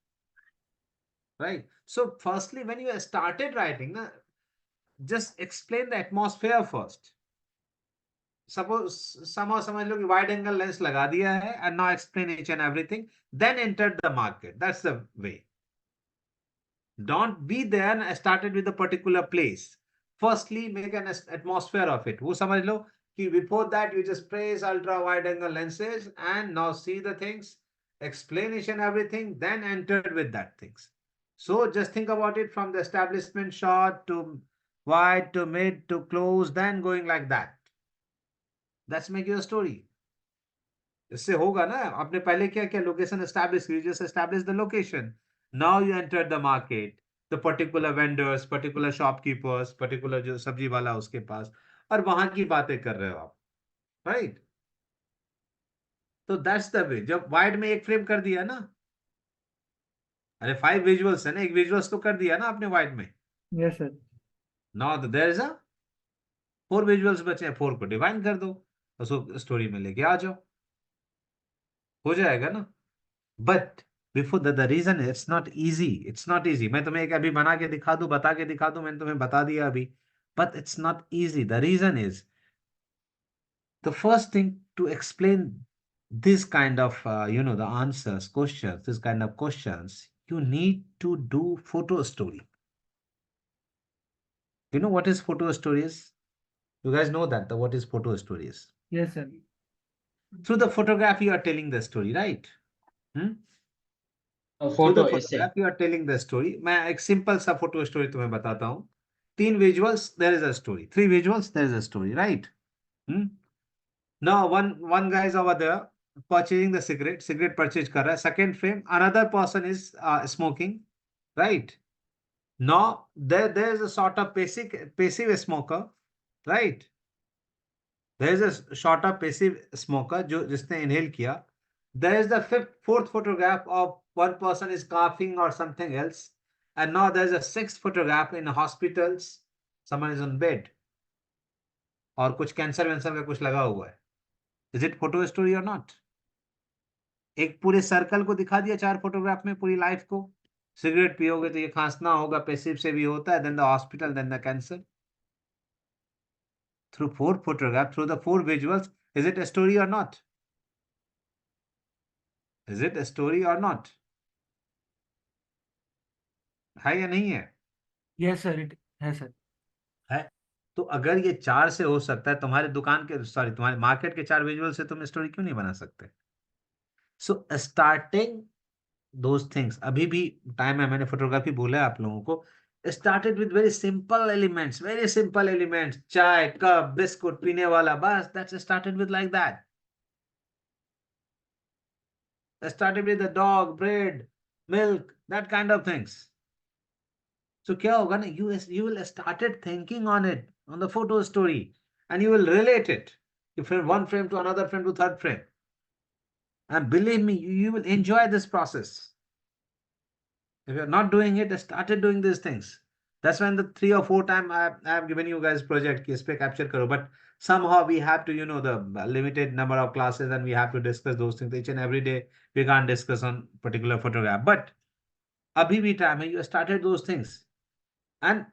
right? So firstly when you started writing ना, just explain the atmosphere first. Suppose somehow समझ लो कि वाइड एंगल लेंस लगा दिया है and now explain each and everything, then enter the market, that's the way. Don't be there and started with a particular place. Firstly, make an atmosphere of it. वो समझ लो कि before that you just praise ultra wide angle lenses and now see the things, explanation everything, then entered with that things. So just think about it from the establishment shot to wide to mid to close, then going like that. That's make your story. इससे होगा ना, आपने पहले क्या किया, location establish की, just establish the location. Now you enter the market, the particular vendors, particular shopkeepers, particular जो सब्जी वाला उसके पास, और वहां की बातें कर रहे हो आप, राइट. तो दैट्स द वे. जब वाइड में एक फ्रेम कर दिया ना, अरे 5 विजुअल्स है ना, एक विजुअल्स तो कर दिया ना आपने वाइड में. Yes, sir. Now there is a 4 visuals बचे हैं, 4 को डिवाइड कर दो, उसको स्टोरी में लेके आ जाओ, हो जाएगा ना. But before the reason it's not easy, it's not easy. मैं तुम्हें एक अभी बना के दिखा दूं, बता के दिखा दूं, मैंने तुम्हें बता दिया अभी, but it's not easy. The reason is the first thing to explain this kind of the answers questions, this kind of questions, you need to do photo story. You know what is photo stories? You guys know that what is photo stories? Yes, sir. Through the photograph you are telling the story, right? Hmm? A Through the photo essay. photograph you are telling the story. मैं एक simple सा photo story तुम्हें बताता हूँ. 3 visuals, there is a story. 3 visuals, there is a story, right? Hmm? Now one guy is over there purchasing the cigarette purchase कर रहा है. Second frame, another person is smoking, right? Now there is a sort of passive smoker, right? There is a shot of passive smoker जो जिसने inhale किया. There is the fourth photograph of one person is coughing or something else, and now there is a sixth photograph in hospitals. Someone is on bed और कुछ cancer वैंसर का कुछ लगा हुआ है. Is it photo story or not? एक पूरे circle को दिखा दिया 4 फोटोग्राफ में, पूरी लाइफ को. सिगरेट पियोगे तो ये खांसना होगा, पेसिव से भी होता है, then the hospital, then the cancer. Through 4 photographs, through the 4 visuals, is it a story or not? Is it a story or not? है या नहीं है? Yes, sir. It has, sir. है. तो अगर ये 4 से हो सकता है, तुम्हारे दुकान के सॉरी तुम्हारे मार्केट के 4 विजुअल से तुम स्टोरी क्यों नहीं बना सकते? सो स्टार्टिंग दोज थिंग्स, अभी भी टाइम है, मैंने फोटोग्राफी बोला है आप लोगों को, started with very simple elements, चाय कप बिस्कुट पीने वाला, बस that's started with like that. Started with the dog, bread, milk, that kind of things. So क्या होगा ना, you will started thinking on it, on the photo story, and you will relate it from one frame to another frame to third frame. And believe me, you will enjoy this process. If you're not doing it, started doing these things. That's when the 3 or 4 time I have given you guys project कि इस पे capture करो. But somehow we have to, the limited number of classes, and we have to discuss those things each and every day. We can't discuss on particular photograph. But अभी भी time है, you started those things, and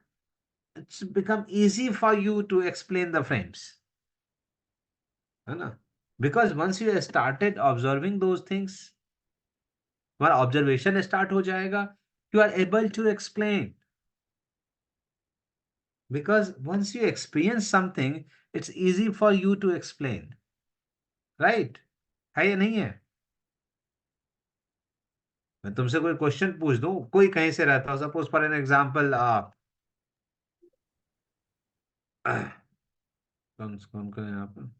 it's become easy for you to explain the frames, है ना? Because once you started observing those things, तुम्हारा observation start हो जाएगा, you are able to explain. Because once you experience something, it's easy for you to explain, right? है या नहीं है? मैं तुमसे कोई क्वेश्चन पूछ दूं, कोई कहीं से रहता हो, सपोज फॉर एन एग्जांपल, कौन कौन का यहाँ पर,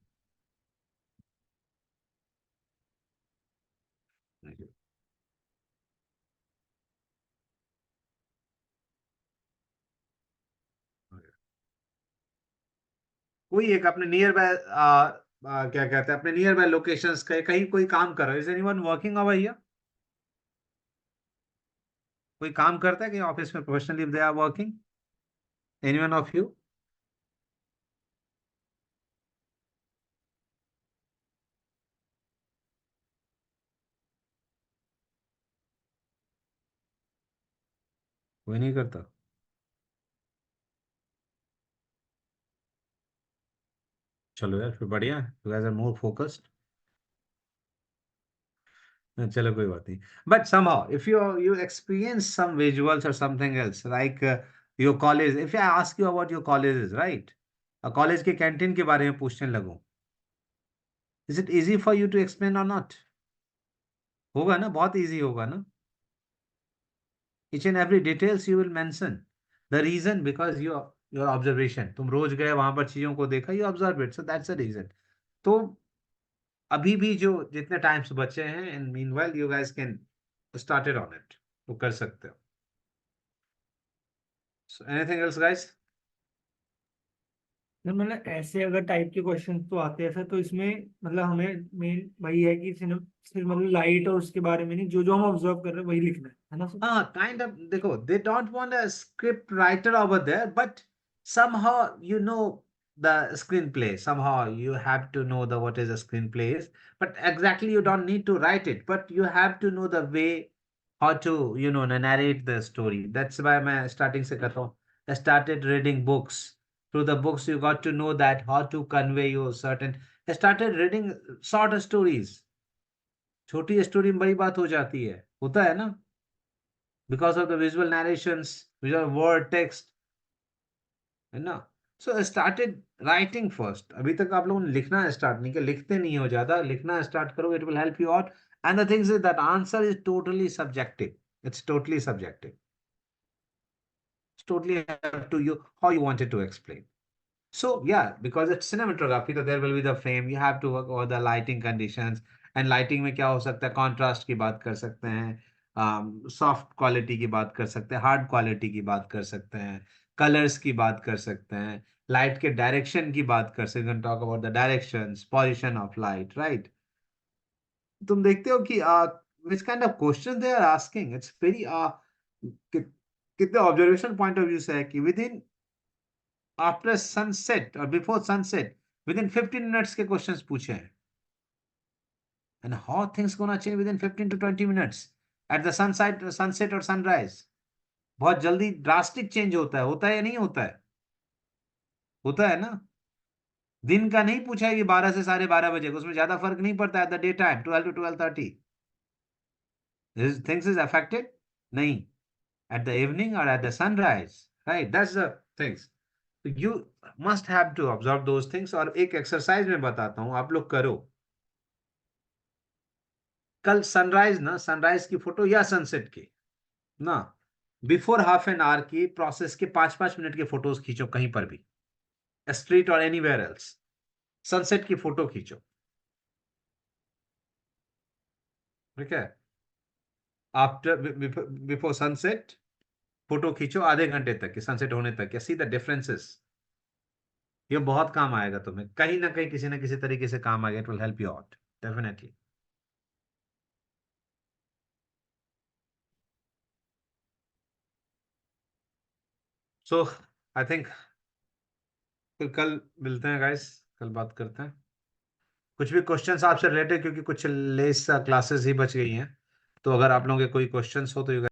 कोई एक अपने नियर बाय क्या कहते हैं, अपने नियर बाय लोकेशंस का कहीं कोई काम कर रहा है. Is anyone working over here? कोई काम करता है कि ऑफिस में professionally they are working? Anyone of you? कोई नहीं करता. चलो यार, फिर बढ़िया, you guys are more focused. चलो कोई बात नहीं. But somehow, if you experience some visuals or something else, like your college, if I ask you about your colleges, right? College के कैंटीन के बारे में पूछने लगूं, is it easy for you to explain or not? होगा ना, बहुत easy होगा ना. Each and every details you will mention. The reason because your observation, तुम रोज गए वहां पर चीजों को देखा, you observe it, so that's the reason. तो अभी भी जो जितने टाइम्स बचे हैं, and meanwhile you guys can start it on it, तो कर सकते हो. So anything else guys? Sir मतलब ऐसे अगर टाइप के क्वेश्चन तो आते हैं सर, तो इसमें मतलब हमें मेन वही है कि सिर्फ मतलब लाइट और उसके बारे में नहीं, जो जो हम ऑब्जर्व कर रहे हैं वही लिखना है ना सर? Kind of, देखो, they don't want a script writer over there, but somehow you know the screenplay. Somehow you have to know the what is a screenplay is, but exactly you don't need to write it, but you have to know the way how to, narrate the story. That's why मैं starting से कहता हूँ, I started reading books. Through the books, you got to know that how to convey your certain. I started reading short stories. छोटी story में बड़ी बात हो जाती है, होता है ना, because of the visual narrations, visual word text, है ना. So I started writing first. अभी तक आप लोगों ने लिखना स्टार्ट नहीं किया, लिखते नहीं हो ज्यादा, लिखना स्टार्ट करो, it will help you out. And the thing is that answer is totally subjective. It's totally subjective. It's totally up to you how you wanted to explain. So yeah, because it's cinematography, so there will be the frame. You have to work over the lighting conditions. And lighting में क्या हो सकता है? Contrast की बात कर सकते हैं, सॉफ्ट क्वालिटी की बात कर सकते हैं, हार्ड क्वालिटी की बात कर सकते हैं, कलर्स की बात कर सकते हैं, लाइट के डायरेक्शन की बात कर सकते हैं. Talk about the directions, position of light, right. तुम देखते हो कि which kind of question they are asking. It's very कितने ऑब्जर्वेशन पॉइंट ऑफ व्यू से है कि विद इन आफ्टर सनसेट और before sunset with in 15 minutes के क्वेश्चंस पूछे हैं. And how things gonna change with in 15 to 20 minutes at the sunset और sunrise. बहुत जल्दी ड्रास्टिक चेंज होता है या नहीं होता है? होता है ना. दिन का नहीं पूछा है कि 12 से 12:30 बजे, उसमें ज्यादा फर्क नहीं पड़ता है. The day time 12 to 12:30 things is affected नहीं, at the evening or at the sunrise, right? That's the things. You must have to observe those things. और एक एक्सरसाइज में बताता हूं, आप लोग करो. कल सनराइज ना, सनराइज की फोटो या सनसेट की ना, बिफोर हाफ एन आवर की प्रोसेस के 5-5 मिनट के फोटोज खींचो कहीं पर भी, स्ट्रीट और एनीवेयर एल्स. सनसेट की फोटो खींचो, ठीक है. आफ्टर बिफोर सनसेट फोटो खींचो आधे घंटे तक, सनसेट होने तक. See the differences. ये बहुत काम आएगा तुम्हें, कहीं ना कहीं किसी ना किसी तरीके से काम आएगा. It will help you out definitely. So I think फिर कल मिलते हैं गाइस, कल बात करते हैं. कुछ भी क्वेश्चंस आपसे रिलेटेड, क्योंकि कुछ लेस क्लासेस ही बच गई हैं, तो अगर आप लोगों के कोई क्वेश्चंस हो तो